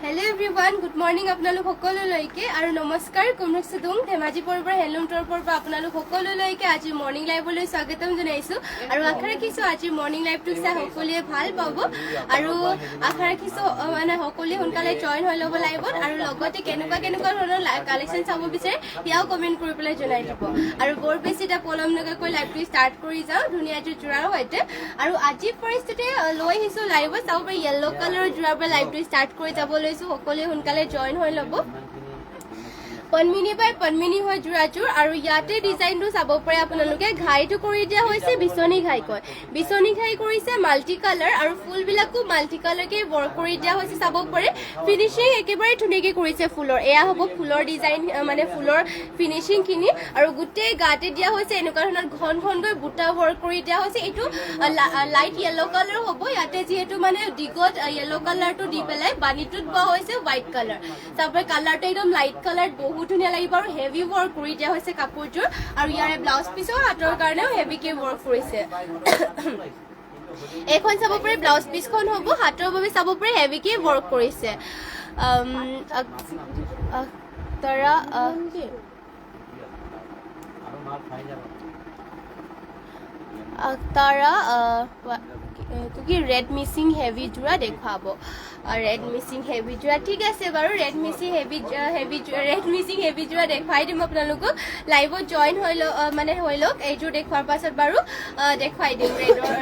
Hello everyone, good morning আপোনালোক সকলোলৈকে আৰু নমস্কাৰ কুমৰুক সুদুং ধেমাজিপুৰৰ পৰা হেলুম টৰপৰ পৰা আপোনালোক সকলোলৈকে আজি মৰ্নিং লাইভলৈ স্বাগতম জনাইছো আৰু আশা ৰাখিছো আজি মৰ্নিং লাইভটো চাই সকলোৱে ভাল পাব আৰু আশা ৰাখিছো মানে সকলোৱে সোনকালে জয়েন হৈ ল'ব লাইভত আৰু লগতে কেনেকুৱা ধৰণৰ কালেকশ্যন চাব বিচাৰে ইয়াও কমেণ্ট কৰি পেলাই জনাই দিব আৰু বৰ বেছি এটা পলম নকৰাকৈ লাইভটো ষ্টাৰ্ট কৰি যাওঁ ধুনীয়া জোৰাৰ সৈতে আৰু আজি ফাৰ্ষ্টতে লৈ আহিছো লাইভত চাব পাৰি য়েল্লো কালাৰৰ জোৰাৰ পৰা লাইভটো ষ্টাৰ্ট কৰি যাবলৈ সকলোৱে সোনকালে জয়েন হৈ ল'ব পন্মিনী বাই পন্মিনী হয় জোৰাজোৰ আৰু ইয়াতে ডিজাইনটো চাব পাৰে আপোনালোকে ঘাইটো কৰি দিয়া হৈছে বিচনী ঘাই কয় বিচনী ঘাই কৰিছে মাল্টি কালাৰ আৰু ফুলবিলাকো মাল্টি কালাৰকে ৱৰ্ক কৰি দিয়া হৈছে চাব পাৰে ফিনিচিং একেবাৰে ধুনীয়াকৈ কৰিছে ফুলৰ এয়া হ'ব ফুলৰ ডিজাইন মানে ফুলৰ ফিনিচিংখিনি আৰু গোটেই গাতে দিয়া হৈছে এনেকুৱা ধৰণৰ ঘনকৈ বুটা ৱৰ্ক কৰি দিয়া হৈছে এইটো লাইট য়েল্লো কালাৰ হ'ব ইয়াতে যিহেতু মানে দিগত য়েল্লো কালাৰটো দি পেলাই বাণীটোত বোৱা হৈছে হোৱাইট কালাৰ তাৰপৰা কালাৰটো একদম লাইট কালাৰ বহুত ধুনীয়া লাগিব আৰু হেভি ৱৰ্ক কৰি দিয়া হৈছে কাপোৰযোৰ আৰু ইয়াৰে ব্লাউজ পিছৰ হাতৰ কাৰণেও হেভিকে ৱৰ্ক কৰিছে এখন চাব পাৰে ব্লাউজ পিছখন হ'ব হাতৰ বাবে চাব পাৰে হেভিকে ৱৰ্ক কৰিছে তৰা কি ৰেড মিচিং হেভি জোৰা দেখুৱাব ৰেড মিচিং হেভি জোৰা ঠিক আছে বাৰু ৰেড মিচিং হেভি জোৰা দেখুৱাই দিম আপোনালোকক লাইভত জইন হৈ লওক এইযোৰ দেখুৱাৰ পাছত বাৰু দেখুৱাই দিম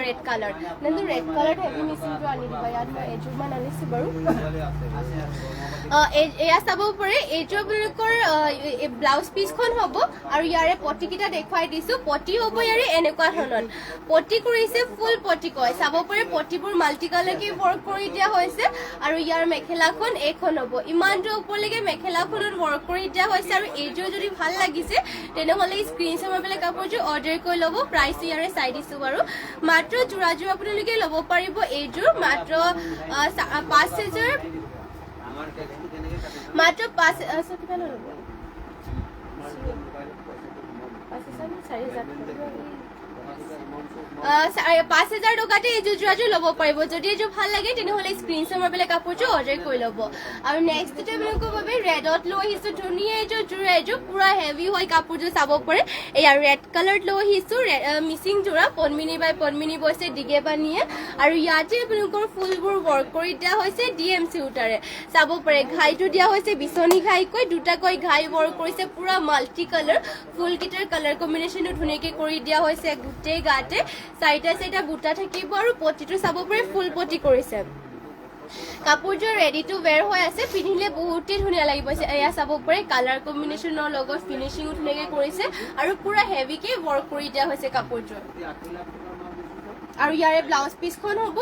ৰেড কালাৰ কিন্তু ৰেড কালাৰ হেভি মিচিংটো আনি দিব ইয়াত মই এযোৰমান আনিছোঁ বাৰু এয়া চাব পাৰে এইযোৰ আপোনালোকৰ ব্লাউজ পিচখন হ'ব আৰু ইয়াৰে পটিকেইটা দেখুৱাই দিছোঁ পটি হ'ব ইয়াৰে এনেকুৱা ধৰণৰ পটি কৰিছে ফুল পটি কয় চাব পাৰে পটিবোৰ মাল্টি কালাৰকে ৱৰ্ক কৰি দিয়া হৈছে আৰু ইয়াৰ মেখেলাখন এইখন হ'ব ইমানটো ওপৰলৈকে মেখেলাখনত ৱৰ্ক কৰি দিয়া হৈছে আৰু এইযোৰ যদি ভাল লাগিছে তেনেহ'লে স্ক্ৰীনশ্বট মাৰি পেলাই কাপোৰযোৰ অৰ্ডাৰ কৰি ল'ব প্ৰাইচ ইয়াৰে চাই দিছোঁ বাৰু মাত্ৰ জোৰাযোৰ আপোনালোকে ল'ব পাৰিব এইযোৰ মাত্ৰ 5,000 মাত্ৰ 5,000 কিমান ল'ব 5,000 টকাতে এইযোৰ জোৰাযোৰ ল'ব পাৰিব যদি এইযোৰ ভাল লাগে তেনেহ'লে স্ক্ৰীনশ্বট মাৰি পেলাই কাপোৰযোৰ অৰ্ডাৰ কৰি ল'ব আৰু নেক্সট আপোনালোকৰ বাবে ৰেডত লৈ আহিছোঁ ধুনীয়া এইযোৰ জোৰা এইযোৰ পুৰা হেভি হয় কাপোৰযোৰ চাব পাৰে এয়া ৰেড কালাৰত লৈ আহিছোঁ মিচিং জোৰা পন্মিনী বাই পন্মিনী বৈছে দিগে বানিয়ে আৰু ইয়াতে আপোনালোকৰ ফুলবোৰ ৱৰ্ক কৰি দিয়া হৈছে DMC সূতাৰে চাব পাৰে ঘাইটো দিয়া হৈছে বিচনী ঘাইকৈ দুটাকৈ ঘাই ৱৰ্ক কৰিছে পুৰা মাল্টি কালাৰ ফুলকেইটাৰ কালাৰ কম্বিনেশ্যনটো ধুনীয়াকৈ কৰি দিয়া হৈছে গোটেই গাতে চাৰিটা বুটা থাকিব আৰু পটিটো চাব পাৰে ফুল পটি কৰিছে কাপোৰযোৰ ৰেডি টু ৱেৰ হৈ আছে পিন্ধিলে বহুতেই ধুনীয়া লাগিব এয়া চাব পাৰে কালাৰ কম্বিনেশ্যনৰ লগত ফিনিচিঙো ধুনীয়াকৈ কৰিছে আৰু পুৰা হেভিকে ৱৰ্ক কৰি দিয়া হৈছে কাপোৰযোৰ আৰু ইয়াৰে ব্লাউজ পিচখন হ'ব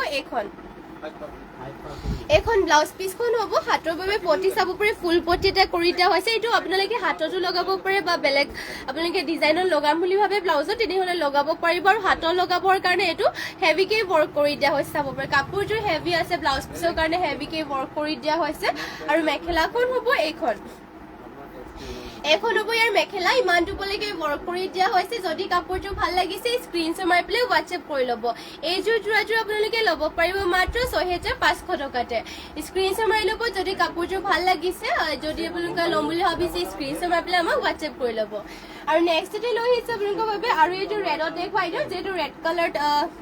এইখন ব্লাউজ পিচখন হ'ব হাতৰ বাবে পটি চাব পাৰে ফুল পটি এটা কৰি দিয়া হৈছে এইটো আপোনালোকে হাততো লগাব পাৰে বা বেলেগ আপোনালোকে ডিজাইনত লগাম বুলি ভাবে ব্লাউজত তেনেহ'লে লগাব পাৰিব আৰু হাতত লগাবৰ কাৰণে এইটো হেভিকে ৱৰ্ক কৰি দিয়া হৈছে চাব পাৰে কাপোৰযোৰ হেভি আছে ব্লাউজ পিচৰ কাৰণে হেভিকে ৱৰ্ক কৰি দিয়া হৈছে আৰু মেখেলাখন হ'ব এইখন হ'ব ইয়াৰ মেখেলা ইমানটো পলৈকে ৱৰ্ক কৰি দিয়া হৈছে যদি কাপোৰযোৰ ভাল লাগিছে স্ক্ৰীনশ্বট মাৰি পেলাই হোৱাটছএপ কৰি ল'ব এইযোৰ জোৰাযোৰ আপোনালোকে ল'ব পাৰিব মাত্ৰ 6,500 টকাতে স্ক্ৰীনশ্বট মাৰি ল'ব যদি কাপোৰযোৰ ভাল লাগিছে যদি আপোনালোকে ল'ম বুলি ভাবিছে স্ক্ৰীনশ্বট মাৰি পেলাই আমাক হোৱাটছএপ কৰি ল'ব আৰু নেক্সটতে লৈ আহিছে আপোনালোকৰ বাবে আৰু এইযোৰ ৰেডত দেখুৱাই দিওঁ যিহেতু ৰেড কালাৰ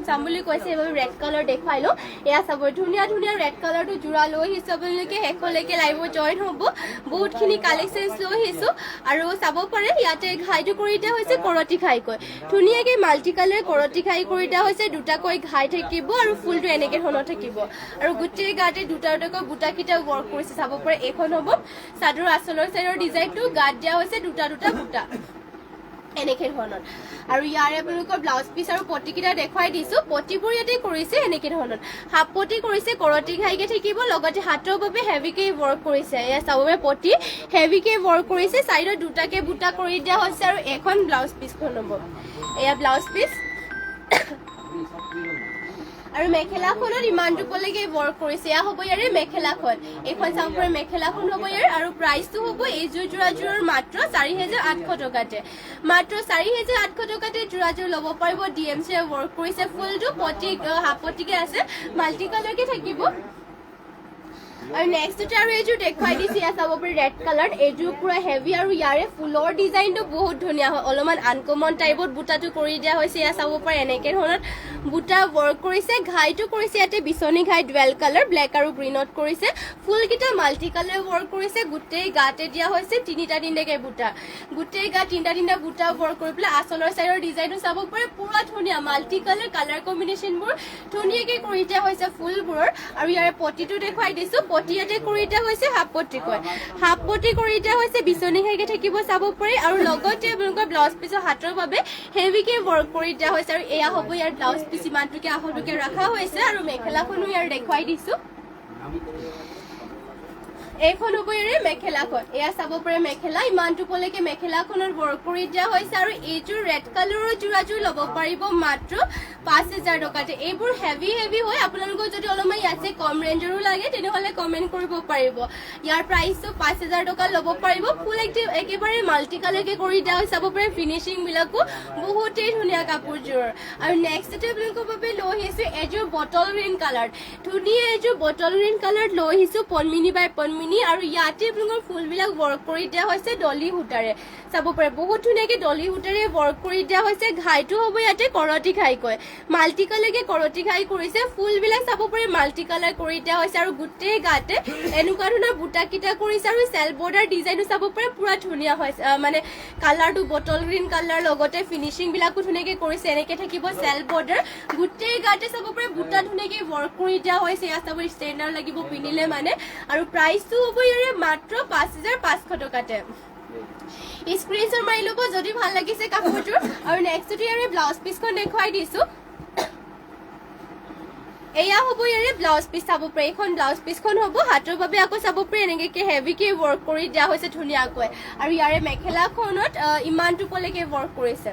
চাম বুলি কৈছে সেইবাবে ৰেড কালাৰ দেখুৱাই লওঁ এয়া চাব ধুনীয়া ৰেড কালাৰটো জোৰা লৈ আহিছোঁ আপোনালোকে শেষলৈকে লাইভত জইন হ'ব বহুতখিনি কালেকশ্যনছ লৈ আহিছোঁ আৰু চাব পাৰে ইয়াতে ঘাইটো কৰি দিয়া হৈছে কৰতি ঘাইকৈ ধুনীয়াকৈ মাল্টি কালাৰ কৰতি ঘাই কৰি দিয়া হৈছে দুটাকৈ ঘাই থাকিব আৰু ফুলটো এনেকৈ ধৰণৰ থাকিব আৰু গোটেই গাতে দুটাকৈ বুটাকেইটা ৱৰ্ক কৰিছে চাব পাৰে এইখন হ'ব চাদৰ আঁচলৰ চাইডৰ ডিজাইনটো গাত দিয়া হৈছে দুটা বুটা এনেকে ধৰণৰ আৰু ইয়াৰে আপোনালোকৰ ব্লাউজ পিচ আৰু পটিকেইটা দেখুৱাই দিছোঁ পটিবোৰ ইয়াতে কৰিছে এনেকে ধৰণৰ হাফ পটি কৰিছে কৰতি ঘাইকে থাকিব লগতে হাতৰ বাবে হেভিকে ৱৰ্ক কৰিছে এয়া চাব পাৰে পটি হেভিকে ৱৰ্ক কৰিছে চাইডত দুটাকে বুটা কৰি দিয়া হৈছে আৰু এখন ব্লাউজ পিচখন হ'ব এয়া ব্লাউজ পিচ আৰু মেখেলাখনত ইমানটো পলৈকে ৱৰ্ক কৰিছে এয়া হ'ব ইয়াৰে মেখেলাখন এইখন চাব পাৰে মেখেলাখন হ'ব ইয়াৰ আৰু প্ৰাইচটো হ'ব এইযোৰ জোৰাযোৰৰ মাত্ৰ 4,800 টকাতে মাত্ৰ 4,800 টকাতে জোৰাযোৰ ল'ব পাৰিব DMC ৱৰ্ক কৰিছে ফুলটো পটি হাফ পটিকে আছে মাল্টি কালাৰকে থাকিব আৰু নেক্সট আৰু এইযোৰ দেখুৱাই দিছে ইয়াত চাব পাৰি ৰেড কালাৰ এইযোৰ পুৰা হেভি আৰু ইয়াৰে ফুলৰ ডিজাইনটো বহুত ধুনীয়া হয় অলপমান আনকমন টাইপত বুটাটো কৰি দিয়া হৈছে ইয়াত চাব পাৰি এনেকে ধৰণৰ বুটা ৱৰ্ক কৰিছে ঘাইটো কৰিছে ইয়াতে বিচনী ঘাই ডুৱেল কালাৰ ব্লেক আৰু গ্ৰীণত কৰিছে ফুলকেইটা মাল্টি কালাৰ ৱৰ্ক কৰিছে গোটেই গাতে দিয়া হৈছে তিনিটাকে বুটা গোটেই গা তিনিটা বুটা ৱৰ্ক কৰি পেলাই আচলৰ চাইডৰ ডিজাইনটো চাব পাৰি পুৰা ধুনীয়া মাল্টি কালাৰ কম্বিনেশ্যনবোৰ ধুনীয়াকে কৰি দিয়া হৈছে ফুলবোৰৰ আৰু ইয়াৰে পটিটো দেখুৱাই দিছো পটি ইয়াতে কৰি দিয়া হৈছে হাফ পটি কৰি দিয়া হৈছে বিচনী ঘাইকে থাকিব চাব পাৰি আৰু লগতে আপোনালোকৰ ব্লাউজ পিছৰ হাতৰ বাবে হেভিকে ৱৰ্ক কৰি দিয়া হৈছে আৰু এয়া হ'ব ইয়াৰ ব্লাউজ পিছ ইমানটোকে আহলটোকে ৰখা হৈছে আৰু মেখেলাখনো ইয়াৰ দেখুৱাই দিছো এইখন হ'ব ইয়াৰে মেখেলাখন এয়া চাব পাৰে মেখেলা ইমানটোলৈকে মেখেলাখনত ৱৰ্ক কৰি দিয়া হৈছে আৰু এইযোৰ ৰেড কালাৰৰ যোৰাযোৰ ল'ব পাৰিব মাত্ৰ 5000 টকাতে এইবোৰ হেভি হয় আপোনালোকৰ যদি অলপমান ইয়াতে কম ৰেঞ্জৰো লাগে তেনেহ'লে কমেণ্ট কৰিব পাৰিব ইয়াৰ প্ৰাইচটো 5000 টকা ল'ব পাৰিব ফুল একেবাৰে মাল্টি কালাৰকে কৰি দিয়া হৈছে চাব পাৰে ফিনিচিং বিলাকো বহুতেই ধুনীয়া কাপোৰযোৰ আৰু নেক্সট আপোনালোকৰ বাবে লৈ আহিছো এযোৰ বটল গ্ৰীণ কালাৰ ধুনীয়া এযোৰ বটল গ্ৰীণ কালাৰ লৈ আহিছো পনমিনি বাই পনমিনি আৰু ইয়াতে আপোনালোকৰ ফুলবিলাক ৱৰ্ক কৰি দিয়া হৈছে ডলি সূতাৰে চাব পাৰে বহুত ধুনীয়াকে ডলি সূতাৰে ৱৰ্ক কৰি দিয়া হৈছে ঘাইটো হ'ব ইয়াতে কৰতি ঘাই কয় মাল্টি কালাৰকে কৰতি ঘাই কৰিছে ফুলবিলাক চাব পাৰে মাল্টি কালাৰ কৰি দিয়া হৈছে আৰু গোটেই গাতে এনেকুৱা ধৰণৰ বুটা কিটা কৰিছে আৰু চেল বৰ্ডাৰ ডিজাইনটো চাব পাৰে পুৰা ধুনীয়া হৈছে মানে কালাৰটো বটল গ্ৰীণ কালাৰ লগতে ফিনিচিং বিলাকো ধুনীয়াকে কৰিছে এনেকে থাকিব চেল বৰ্ডাৰ গোটেই গাতে চাব পাৰে বুটা ধুনীয়াকে ৱৰ্ক কৰি দিয়া হৈছে ইয়াত চাব ষ্টেণ্ডাৰ লাগিব পিন্ধিলে মানে আৰু প্ৰাইচটো হ'ব ইয়াৰে মাত্ৰ 5500 টকাতে স্ক্ৰীনশ্বট মাৰি ল'ব যদি ভাল লাগিছে কাপোৰযোৰ আৰু নেক্সট ইয়াৰে ব্লাউজ পিছখন দেখুৱাই দিছো এয়া হ'ব ইয়াৰে ব্লাউজ পিছ চাব পাৰে এইখন ব্লাউজ পিছখন হ'ব হাতৰ বাবে আকৌ চাব পাৰে এনেকে হেভিকে ৱৰ্ক কৰি দিয়া হৈছে ধুনীয়াকৈ আৰু ইয়াৰে মেখেলাখনত ইমানটোলৈকে ৱৰ্ক কৰিছে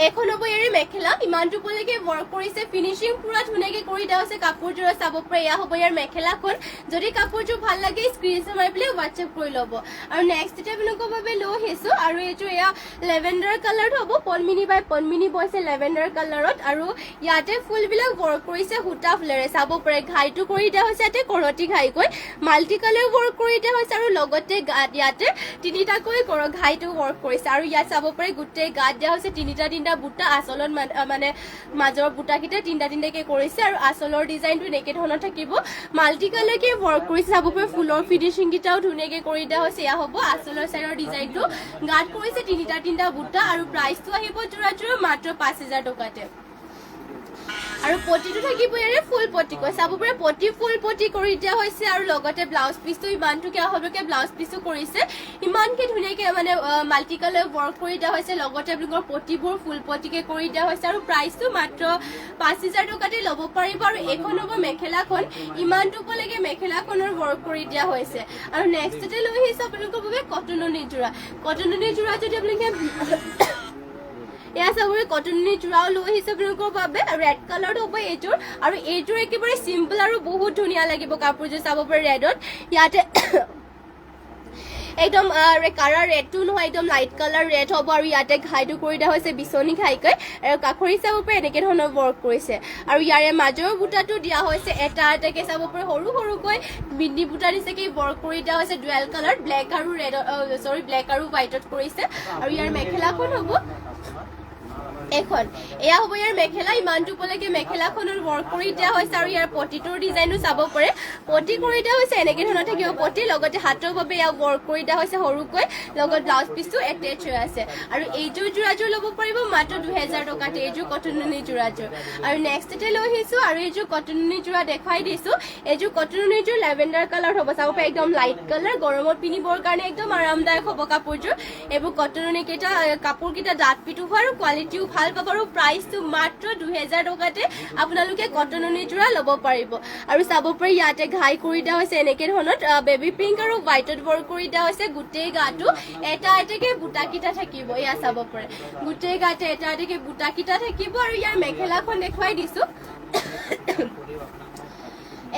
এখন হ'ব ইয়াৰে মেখেলা ইমানটোলৈকে ৱৰ্ক কৰিছে ফিনিচিং পুৰা ধুনীয়াকে কৰি দিয়া হৈছে কাপোৰযোৰ চাব পাৰে এয়া হ'ব ইয়াৰ মেখেলাখন যদি কাপোৰযোৰ ভাল লাগে স্ক্ৰীনশ্বট মাৰি পেলাই হোৱাটছএপ কৰি ল'ব আৰু নেক্সট আপোনালোকৰ বাবে লৈ আহিছো আৰু এইযোৰ এয়া লেভেণ্ডাৰ কালাৰ হ'ব পনমিনি বাই পনমিনি বৈছে লেভেণ্ডাৰ কালাৰত আৰু ইয়াতে ফুলবিলাক ৱৰ্ক কৰিছে সূতা ফুলেৰে চাব পাৰে ঘাইটো কৰি দিয়া হৈছে ইয়াতে কৰতি ঘাইকৈ মাল্টি কালাৰ ৱৰ্ক কৰি দিয়া হৈছে আৰু লগতে গাত ইয়াতে তিনিটাকৈ ঘাইটো ৱৰ্ক কৰিছে আৰু ইয়াত চাব পাৰে গোটেই গাত দিয়া হৈছে তিনিটা বুটা আচলত মানে মাজৰ বুটাকেইটা তিনিটাকে কৰিছে আৰু আচলৰ ডিজাইনটো এনেকে ধৰণৰ থাকিব মাল্টি কালাৰকে ৱৰ্ক কৰিছে চাব পাৰে ফুলৰ ফিনিচিং কেইটাও ধুনীয়াকে কৰি দিয়া হৈছে এয়া হ'ব আচলৰ চাইডৰ ডিজাইনটো গাত কৰিছে তিনিটা বুটা আৰু প্ৰাইচটো আহিব যোৰাযোৰ মাত্ৰ 5000 টকাতে আৰু পটিটো থাকিব ইয়াৰে ফুল পটি কৈ চাব পাৰে পটি ফুল পটি কৰি দিয়া হৈছে আৰু লগতে ব্লাউজ পিছটো ইমানটোকে আহলকে ব্লাউজ পিছো কৰিছে ইমানকে ধুনীয়াকে মানে মাল্টি কালাৰ ৱৰ্ক কৰি দিয়া হৈছে লগতে আপোনালোকৰ পটিবোৰ ফুল পটিকে কৰি দিয়া হৈছে আৰু প্ৰাইচটো মাত্ৰ 5000 টকাতে ল'ব পাৰিব আৰু এইখন হ'ব মেখেলাখন ইমানটোলৈকে মেখেলাখনৰ ৱৰ্ক কৰি দিয়া হৈছে আৰু নেক্সটতে লৈ আহিছে আপোনালোকৰ বাবে কটননি যোৰা যদি আপোনালোকে এয়া চাবৰে কটননি যোৰাও লৈ আহিছে আপোনালোকৰ বাবে ৰেড কালাৰ হ'ব এইযোৰ আৰু এইযোৰ একেবাৰে চিম্পল আৰু বহুত ধুনীয়া লাগিব কাপোৰযোৰ চাব পাৰে ৰেডত ইয়াতে একদম কালাৰ ৰেডটো নহয় একদম লাইট কালাৰ ৰেড হ'ব আৰু ইয়াতে ঘাইটো কৰি দিয়া হৈছে বিচনী ঘাইকৈ আৰু কাষৰী চাব পাৰে এনেকে ধৰণৰ ৱৰ্ক কৰিছে আৰু ইয়াৰে মাজৰ বুটাটো দিয়া হৈছে এটাকে চাব পাৰে সৰুকৈ বিন্দি বুটা নিচিনাকে ৱৰ্ক কৰি দিয়া হৈছে ডুৱেল কালাৰ ব্লেক আৰু হোৱাইটত কৰিছে আৰু ইয়াৰ মেখেলাখন হ'ব এখন এয়া হ'ব ইয়াৰ মেখেলা ইমানটোলৈকে মেখেলাখনৰ ৱৰ্ক কৰি দিয়া হৈছে আৰু ইয়াৰ পটিটোৰ ডিজাইনো চাব পাৰে পটি কৰি দিয়া হৈছে এনেকে ধৰণৰ থাকিব পটি লগতে হাতৰ বাবে ইয়াক ৱৰ্ক কৰি দিয়া হৈছে সৰুকৈ লগত ব্লাউজ পিছটো এটেচ হৈ আছে আৰু এইযোৰ যোৰাযোৰ ল'ব পাৰিব মাত্ৰ 2000 টকাতে এইযোৰ কটননি যোৰাযোৰ আৰু নেক্সটতে লৈ আহিছো আৰু এইযোৰ কটননি যোৰা দেখুৱাই দিছো এইযোৰ কটননি যোৰ লেভেণ্ডাৰ কালাৰ হ'ব চাব পাৰে একদম লাইট কালাৰ গৰমত পিন্ধিবৰ কাৰণে একদম আৰামদায়ক হ'ব কাপোৰযোৰ এইবোৰ কটননি কেইটা কাপোৰ কেইটা ডাঠ পিঠু হোৱা আৰু কোৱালিটিও ভাল পাব আৰু প্ৰাইচটো মাত্ৰ 2000 টকাতে আপোনালোকে কটননি যোৰা ল'ব পাৰিব আৰু চাব পাৰি ইয়াতে ঘাই কৰি দিয়া হৈছে এনেকে ধৰণৰ বেবী পিংক আৰু হোৱাইটত ৱৰ্ক কৰি দিয়া হৈছে গোটেই গাটো এটাকে বুটাকিটা থাকিব এয়া চাব পাৰে গোটেই গাতে এটাকে বুটাকিটা থাকিব আৰু ইয়াৰ মেখেলাখন দেখুৱাই দিছো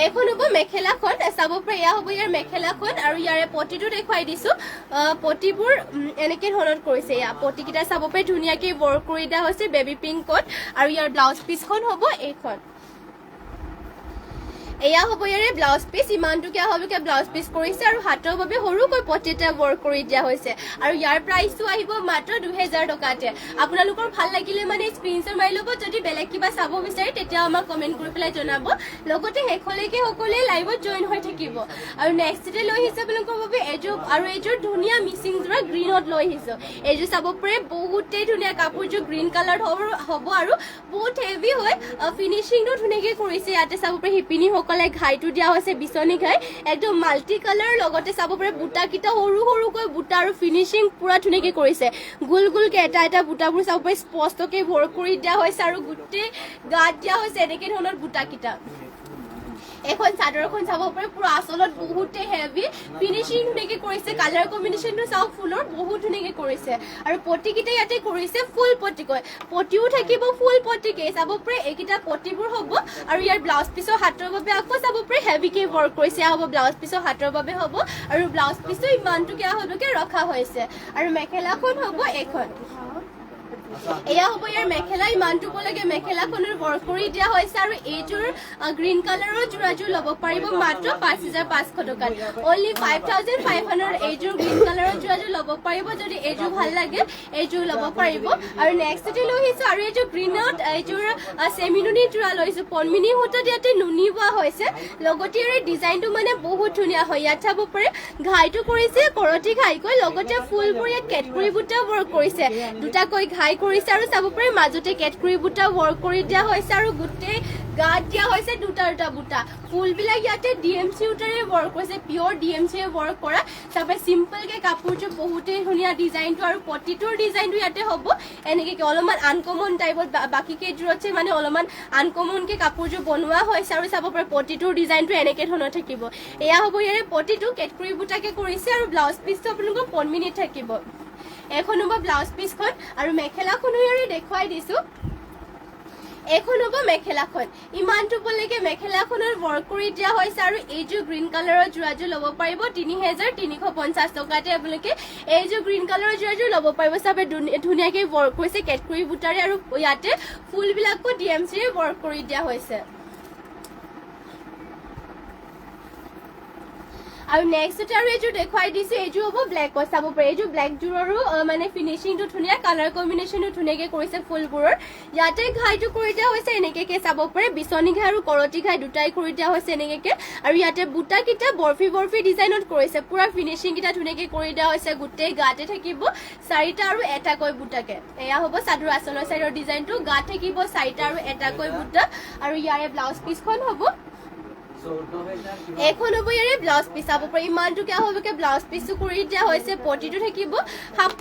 এখন হ'ব মেখেলাখন চাব পাৰে এয়া হ'ব ইয়াৰ মেখেলাখন আৰু ইয়াৰে পটিটো দেখুৱাই দিছো পটিবোৰ এনেকে ধৰণৰ কৰিছে এয়া পটিকেইটা চাব পাৰে ধুনীয়াকে ৱৰ্ক কৰি দিয়া হৈছে বেবী পিংকত আৰু ইয়াৰ ব্লাউজ পিছখন হ'ব এইখন এয়া হ'ব ইয়াৰে ব্লাউজ পিচ ইমানটুকীয়া হ'বকে ব্লাউজ পিচ কৰিছে আৰু হাতৰ বাবে সৰুকৈ পটি এটা ৱৰ্ক কৰি দিয়া হৈছে আৰু ইয়াৰ প্ৰাইচটো আহিব মাত্ৰ 2000 টকাতে আপোনালোকৰ ভাল লাগিলে মানে স্ক্ৰীনশ্বট মাৰি ল'ব যদি বেলেগ কিবা চাব বিচাৰে তেতিয়া আমাক কমেন্ট কৰি পেলাই জনাব লগতে শেষলৈকে সকলোৱে লাইভত জয়েন হৈ থাকিব আৰু নেক্সট ডে লৈ আহিছে আপোনালোকৰ বাবে এইযোৰ ধুনীয়া মিচিং যোৰা গ্ৰীণত লৈ আহিছো এইযোৰ চাব পাৰে বহুতেই ধুনীয়া কাপোৰযোৰ গ্ৰীণ কালাৰ হ'ব আৰু বহুত হেভি হয় ফিনিচিংটো ধুনীয়াকৈ কৰিছে ইয়াতে চাব পাৰে শিপিনী সকলে ঘাইটো দিয়া হৈছে বিচনী ঘাই একদম মাল্টি কালাৰ লগতে চাব পাৰে বুটাকেইটা সৰু সৰুকৈ বুটা আৰু ফিনিচিং পুৰা ধুনীয়াকৈ কৰিছে গোল গোলকৈ এটা বুটাবোৰ চাব পাৰে স্পষ্টকৈ ৱৰ্ক কৰি দিয়া হৈছে আৰু গোটেই গাত দিয়া হৈছে এনেকৈ ধৰণৰ বুটাকেইটা এখন চাদৰখন চাব পাৰে পুৰা আচলত বহুতে হেভি ফিনিচিং ধুনীয়াকৈ কৰিছে কালাৰ কম্বিনেশ্যনটো চাওক ফুলৰ বহুত ধুনীয়াকৈ কৰিছে আৰু পটিকেইটা ইয়াতে কৰিছে ফুল পটিকৈ পটিও থাকিব ফুল পটিকে চাব পাৰে এইকেইটা পটিবোৰ হ'ব আৰু ইয়াৰ ব্লাউজ পিছৰ হাতৰ বাবে আকৌ চাব পাৰে হেভিকৈ ৱৰ্ক কৰিছে হ'ব ব্লাউজ পিছৰ হাতৰ বাবে হ'ব আৰু ব্লাউজ পিছটো ইমানটোকে হ'বকে ৰখা হৈছে আৰু মেখেলাখন হ'ব এখন এয়া হ'ব ইয়াৰ মেখেলা ইমানটুকলৈকে মেখেলাখনৰ ৱৰ্ক কৰি দিয়া হৈছে আৰু এইযোৰ গ্ৰীণ কালাৰৰ যোৰাযোৰ ল'ব পাৰিব মাত্ৰ 5500 টকাত অনলি 5500 এইযোৰ গ্ৰীণ কালাৰৰ যোৰাযোৰ ল'ব পাৰিব যদি এইযোৰ ভাল লাগে এইযোৰ ল'ব পাৰিব আৰু নেক্সটতে লৈ আহিছো আৰু এইযোৰ গ্ৰীণত এইযোৰ চেমিনুনি যোৰা লৈছো পনমিনি সূতাত ইয়াতে নুনি বোৱা হৈছে লগতে ইয়াৰ ডিজাইনটো মানে বহুত ধুনীয়া হয় ইয়াত চাব পাৰে ঘাইটো কৰিছে কৰতি ঘাইকৈ লগতে ফুলবোৰ ইয়াত কেটকুৰি বুটা ৱৰ্ক কৰিছে দুটাকৈ ঘাই কৰিছে আৰু চাব পাৰে মাজতে কেটকুৰি বুটা ৱৰ্ক কৰি দিয়া হৈছে আৰু গোটেই গাত দিয়া হৈছে দুটা বুটা ফুলবিলাক ইয়াতে ডিএমচি উটাৰে ৱৰ্ক কৰিছে পিয়ৰ ডিএমচি ৱৰ্ক কৰা তাৰপৰা চিম্পলকৈ কাপোৰযোৰ বহুতেই ধুনীয়া ডিজাইনটো আৰু পটিটোৰ ডিজাইনটো ইয়াতে হ'ব এনেকৈ অলপমান আনকমন টাইপত বাকী কেইযোৰতছে মানে অলপমান আনকমনকৈ কাপোৰযোৰ বনোৱা হৈছে আৰু চাব পাৰে পটিটোৰ ডিজাইনটো এনেকৈ ধৰণৰ থাকিব এয়া হ'ব ইয়াৰে পটিটো কেটকুৰি বুটাকে কৰিছে আৰু ব্লাউজ পিচটো আপোনালোকৰ 5 মিনিট থাকিব এখন হ'ব ব্লাউজ পিচখন আৰু মেখেলাখনো ইয়াৰে দেখুৱাই দিছো এখন হ'ব মেখেলাখন ইমানটুকলৈকে মেখেলাখনৰ ৱৰ্ক কৰি দিয়া হৈছে আৰু এইযোৰ গ্ৰীণ কালাৰৰ যোৰাযোৰ ল'ব পাৰিব 3350 টকাতে আপোনালোকে এইযোৰ গ্ৰীণ কালাৰৰ যোৰাযোৰ ল'ব পাৰিব চাবে ধুনীয়াকৈ ৱৰ্ক কৰিছে কেটকুৰি বুটাৰে আৰু ইয়াতে ফুলবিলাকো ডিএমচিৰে ৱৰ্ক কৰি দিয়া হৈছে আৰু নেক্সটতে আৰু এইযোৰ দেখুৱাই দিছো এইযোৰ হ'ব ব্লেকত চাব পাৰে এইযোৰ ব্লেক যোৰৰো মানে ফিনিচিংটো ধুনীয়া কালাৰ কম্বিনেশ্যনটো ধুনীয়াকৈ কৰিছে ফুলবোৰৰ ইয়াতে ঘাইটো কৰি দিয়া হৈছে এনেকৈ চাব পাৰে বিচনী ঘাই আৰু কৰতি ঘাই দুটাই কৰি দিয়া হৈছে এনেকৈ আৰু ইয়াতে বুটাকেইটা বৰফি ডিজাইনত কৰিছে পুৰা ফিনিচিংকেইটা ধুনীয়াকৈ কৰি দিয়া হৈছে গোটেই গাতে থাকিব 4টা আৰু এটাকৈ বুটাকে এয়া হ'ব চাদৰ আচলৰ চাইডৰ ডিজাইনটো গাত থাকিব 4টা আৰু এটাকৈ বুটা আৰু ইয়াৰে ব্লাউজ পিচখন হ'ব এখন হ'ব ইয়াৰে ব্লাউজ পিচ চাব পাৰে ইমানটুকীয়া হ'বকে ব্লাউজ পিচটো কৰি দিয়া হৈছে পটিটো থাকিব হাফ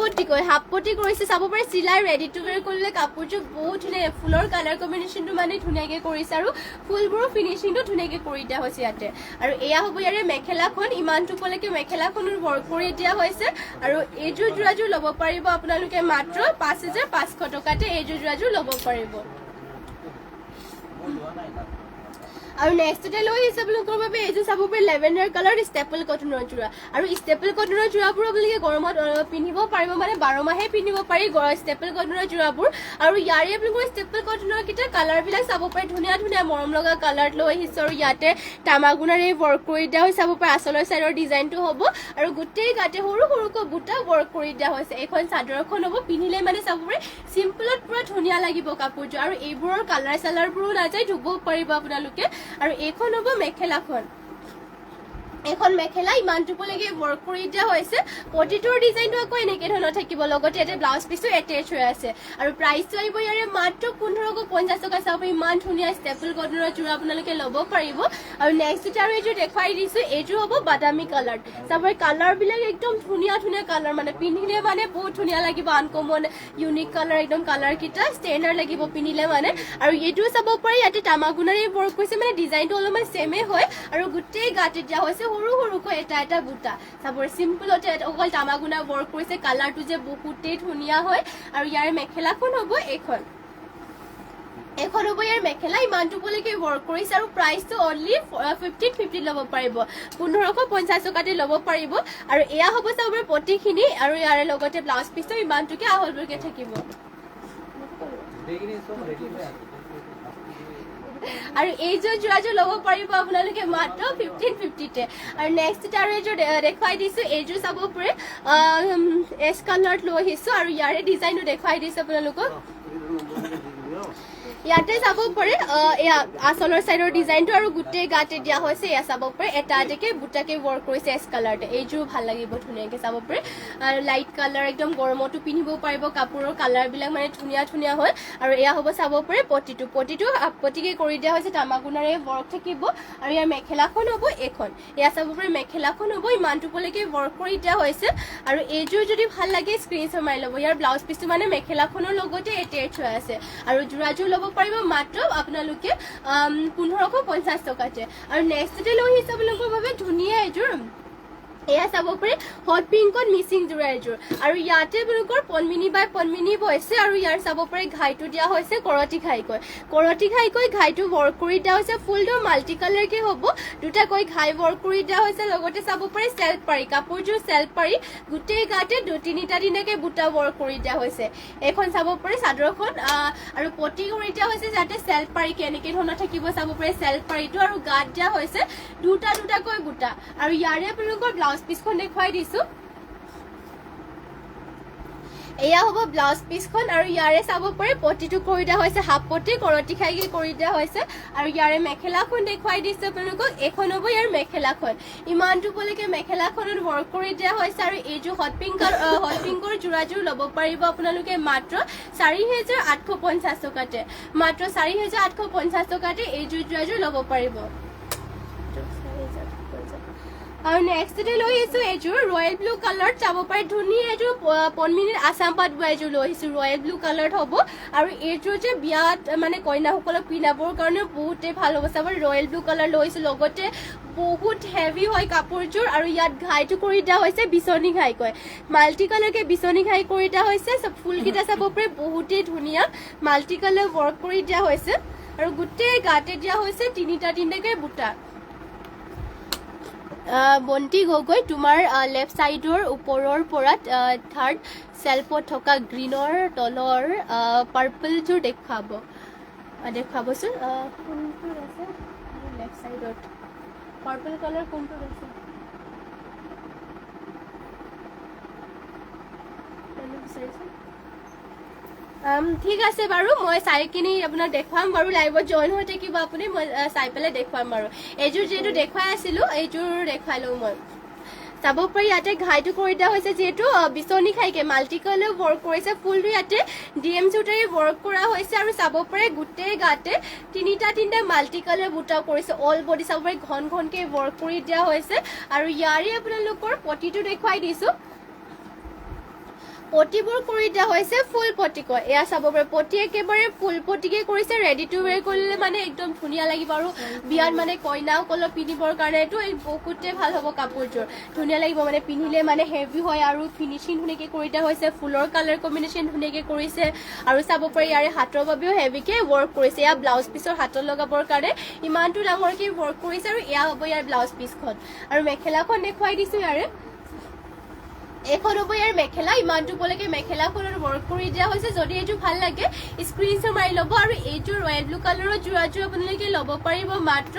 পটি কৰিছে চাব পাৰে চিলাই ৰেডি টু ৱেৰ কৰিলে কাপোৰযোৰ বহুত ধুনীয়া ফুলৰ কালাৰ কম্বিনেশ্যনটো মানে ধুনীয়াকৈ কৰিছে আৰু ফুলবোৰৰ ফিনিচিংটো ধুনীয়াকৈ কৰি দিয়া হৈছে ইয়াতে আৰু এয়া হ'ব ইয়াৰে মেখেলাখন ইমানটুকলৈকে মেখেলাখনৰ ৱৰ্ক কৰি দিয়া হৈছে আৰু এইযোৰ যোৰাযোৰ ল'ব পাৰিব আপোনালোকে মাত্ৰ 5500 টকাতে এইযোৰ যোৰাযোৰ ল'ব পাৰিব আৰু নেক্সটতে লৈ আহিছে আপোনালোকৰ বাবে এইযোৰ চাব পাৰে লেভেণ্ডাৰ কালাৰ ষ্টেপল কটনৰ যোৰা আৰু ষ্টেপল কটনৰ যোৰাবোৰ আপোনালোকে গৰমত পিন্ধিব পাৰিব মানে 12 মাহে পিন্ধিব পাৰি ষ্টেপল কটনৰ যোৰাবোৰ আৰু ইয়াৰে আপোনালোকৰ ষ্টেপল কটনৰ কেইটা কালাৰবিলাক চাব পাৰে ধুনীয়া মৰম লগা কালাৰ লৈ আহিছে আৰু ইয়াতে তামাগুনাৰে ৱৰ্ক কৰি দিয়া হৈছে চাব পাৰে আচলৰ চাইডৰ ডিজাইনটো হ'ব আৰু গোটেই গাতে সৰুকৈ বুটা ৱৰ্ক কৰি দিয়া হৈছে এইখন চাদৰখন হ'ব পিন্ধিলে মানে চাব পাৰে চিম্পলত পুৰা ধুনীয়া লাগিব কাপোৰযোৰ আৰু এইবোৰৰ কালাৰ চালাৰবোৰো নাযায় ধুব পাৰিব আপোনালোকে আৰু এইখন হ'ব মেখেলাখন এখন মেখেলা ইমানটুকলৈকে ৱৰ্ক কৰি দিয়া হৈছে পটিটোৰ ডিজাইনটো আকৌ এনেকৈ ধৰণৰ থাকিব লগতে ইয়াতে ব্লাউজ পিচটো এটেচ হৈ আছে আৰু প্ৰাইচটো আহিব ইয়াৰে মাত্ৰ 1550 টকা চাব ইমান ধুনীয়া ষ্টেপল কটনৰ যোৰা আপোনালোকে ল'ব পাৰিব আৰু নেক্সটতে আৰু এইযোৰ দেখুৱাই দিছো এইযোৰ হ'ব বাদামী কালাৰ চাব কালাৰবিলাক একদম ধুনীয়া কালাৰ মানে পিন্ধিলে মানে বহুত ধুনীয়া লাগিব আনকমন ইউনিক কালাৰ একদম কালাৰকেইটা ষ্টেণ্ডাৰ্ড লাগিব পিন্ধিলে মানে আৰু এইটোও চাব পাৰি ইয়াতে তামাগুনাৰে ৱৰ্ক কৰিছে মানে ডিজাইনটো অলপমান ছেমে হয় আৰু গোটেই গাতে দিয়া হৈছে সৰুকৈ এটা বুটা চাব চিম্পলতে অকল তামাগুনা ৱৰ্ক কৰিছে কালাৰটো যে বহুতেই ধুনীয়া হয় আৰু ইয়াৰ মেখেলাখন হ'ব এখন হ'ব ইয়াৰ মেখেলা ইমানটুকলৈকে ৱৰ্ক কৰিছে আৰু প্ৰাইচটো অনলি 1550 ল'ব পাৰিব 1550 টকাতে ল'ব পাৰিব আৰু এয়া হ'ব চাব পটিখিনি আৰু ইয়াৰ লগতে ব্লাউজ পিচটো ইমানটুকে আহলকৈ থাকিব আৰু এইযোৰ যোৰাযোৰ ল'ব পাৰিব আপোনালোকে মাত্ৰ 1550 আৰু নেক্সট আৰু এইযোৰ দেখুৱাই দিছো এইযোৰ চাব পাৰে এছ কালাৰত লৈ আহিছো আৰু ইয়াৰে ডিজাইনটো দেখুৱাই দিছো আপোনালোকক ইয়াতে চাব পাৰে এয়া আচলৰ সাইডৰ ডিজাইনটো আৰু গুটে গাতে দিয়া হৈছে এয়া চাব পাৰে এটা এটাকে বুটাকে ওয়াৰ্ক কৰিছে এছ কালাৰতে এইযোৰ ভাল লাগিব ধুনীয়াকে চাব পাৰে আৰু লাইট কালাৰ একদম গৰমতো পিন্ধিব পাৰিব কাপোৰৰ কালাৰ বিলাক মানে ধুনীয়া ধুনীয়া হয় আৰু এয়া হ'ব চাব পাৰে পটিকে কৰি দিয়া হৈছে তামাগুনাৰে ওয়াৰ্ক থাকিব আৰু ইয়াৰ মেখেলাখন হ'ব এখন এয়া চাব পাৰে মেখেলাখন হ'ব ইমানটো পলৈকে ওয়াৰ্ক কৰি দিয়া হৈছে আৰু এইযোৰ যদি ভাল লাগে স্ক্ৰিনশ্বট মাৰি ল'ব ইয়াৰ ব্লাউজ পিছটো মানে মেখেলাখনৰ লগতে এটেচ হৈ আছে আৰু যোৰাযোৰ ল'ব পাৰিব মাত্ৰ আপোনালোকে 1550 টকাতে আৰু নেক্সটতে লৈ আহিছে আপোনালোকৰ বাবে ধুনীয়া এযোৰ এয়া চাব পাৰে হট পিংকত মিচিং যোৰা এযোৰ আৰু ইয়াতে আপোনালোকৰ পনমিনি বাই পনমিনি বৈছে আৰু ইয়াৰ চাব পাৰে ঘাইটো দিয়া হৈছে কৰতি খাইকৈ ঘাইটো ওয়াৰ্ক কৰি দিয়া হৈছে ফুলটো মাল্টি কালাৰ কে হ'ব দুটাকৈ ঘাই ওয়াৰ্ক কৰি দিয়া হৈছে লগতে চাব পাৰে সেলফ পাৰি কাপোৰযোৰ সেলফ পাৰি গুটে গাতে তিনিটা দিনকে বুটা ওয়াৰ্ক কৰি দিয়া হৈছে এখন চাব পাৰে চাদৰখন আৰু পটি কৰি দিয়া হৈছে যাতে সেলফ পাৰি কেনেকে ধৰণৰ থাকিব চাব পাৰে সেলফ পাৰিটো আৰু গাত দিয়া হৈছে দুটাকৈ বুটা আৰু ইয়াৰে আপোনালোকৰ ব্লাউজ পিছখন দেখুৱাই দিছো এয়া হ'ব ব্লাউজ পিছখন আৰু ইয়াৰে চাব পাৰে পটিটো কৰি দিয়া হৈছে হাফ পটি কৰতি খাইকে কৰি দিয়া হৈছে আৰু ইয়াৰে মেখেলাখন দেখুৱাই দিছো আপোনালোকক এখন হ'ব ইয়াৰ মেখেলাখন ইমানটো পলৈকে মেখেলাখনত ওয়াৰ্ক কৰি দিয়া হৈছে আৰু এইযোৰ হট পিংকৰ যোৰাযোৰ ল'ব পাৰিব আপোনালোকে মাত্ৰ 4850 টকাতে মাত্ৰ 4850 টকাতে এইযোৰ যোৰাযোৰ ল'ব পাৰিব আৰু নেক্সটতে লৈ আহিছো এইযোৰ ৰয়েল ব্লু কালাৰ চাব পাৰে ধুনীয়া এইযোৰ পনমিনিৰ আসাম পাট বোৱা এইযোৰ লৈ আহিছো ৰয়েল ব্লু কালাৰত হ'ব আৰু এইযোৰ যে বিয়াত মানে কইনাসকলক পিন্ধাবৰ কাৰণে বহুতে ভাল হ'ব চাব ৰয়েল ব্লু কালাৰ লৈ আহিছো লগতে বহুত হেভি হয় কাপোৰযোৰ আৰু ইয়াত ঘাইটো কৰি দিয়া হৈছে বিচনী ঘাইকৈ মাল্টি কালাৰকে বিচনী ঘাই কৰি দিয়া হৈছে ফুলকেইটা চাব পাৰে বহুতেই ধুনীয়া মাল্টি কালাৰ ওয়াৰ্ক কৰি দিয়া হৈছে আৰু গোটেই গাতে দিয়া হৈছে তিনিটাকে বুটা বন্তি গগৈ তোমাৰ লেফট সাইডৰ ওপৰৰ পৰা থাৰ্ড সেলফত থকা গ্ৰীনৰ তলৰ পাৰ্পলযোৰ দেখাবচোন কোনটো আছে লেফট সাইডত পাৰ্পল কালাৰ কোনটো আছে ঠিক আছে বাৰু মই চাই কিনি আপোনাক দেখুৱাম বাৰু লাইভত জয়েন হৈ থাকিব আপুনি মই চাই পেলাই দেখুৱাম বাৰু এইযোৰ যেটো দেখুৱাই আছিলো এইযোৰ দেখুৱাই লওঁ মই চাব পাৰি ইয়াতে ঘাইটো কৰি দিয়া হৈছে যেটো বিচনী খাইকে মাল্টি কালাৰ ওয়াৰ্ক কৰিছে ফুলটো ইয়াতে ডিএম চুটাৰে ওয়াৰ্ক কৰা হৈছে আৰু চাব পাৰে গুটে গাতে তিনিটা মাল্টি কালাৰ বুটা কৰিছে অল বডি চাব পাৰে ঘনকে ওয়াৰ্ক কৰি দিয়া হৈছে আৰু ইয়াৰে আপোনালোকৰ পটিটো দেখুৱাই দিছো পটিবোৰ কৰি দিয়া হৈছে ফুল পটিক এয়া চাব পাৰে পটি একেবাৰে ফুল পটিকে কৰিছে ৰেডি টু ওয়্যাৰ কৰিলে মানে একদম ধুনীয়া লাগিব আৰু বিয়াত মানে কইনাসকলক পিন্ধিবৰ কাৰণে এইটো বহুতে ভাল হ'ব কাপোৰযোৰ ধুনীয়া লাগিব মানে পিন্ধিলে মানে হেভি হয় আৰু ফিনিশিং ধুনীয়াকে কৰি দিয়া হৈছে ফুলৰ কালাৰ কম্বিনেশ্যন ধুনীয়াকে কৰিছে আৰু চাব পাৰে ইয়াৰে হাতৰ বাবেও হেভিকে ওয়াৰ্ক কৰিছে এয়া ব্লাউজ পিছৰ হাতত লগাবৰ কাৰণে ইমানটো ডাঙৰকে ওয়াৰ্ক কৰিছে আৰু এয়া হ'ব ইয়াৰ ব্লাউজ পিছখন আৰু মেখেলাখন দেখুৱাই দিছো ইয়াৰে এখন হ'ব ইয়াৰ মেখেলা ইমানটো পলৈকে মেখেলাখনৰ ওয়াৰ্ক কৰি দিয়া হৈছে যদি এইটো ভাল লাগে স্ক্ৰিনশ্বট মাৰি ল'ব আৰু এইযোৰ ৰয়েল ব্লু কালাৰৰ যোৰাযোৰ আপোনালোকে ল'ব পাৰিব মাত্ৰ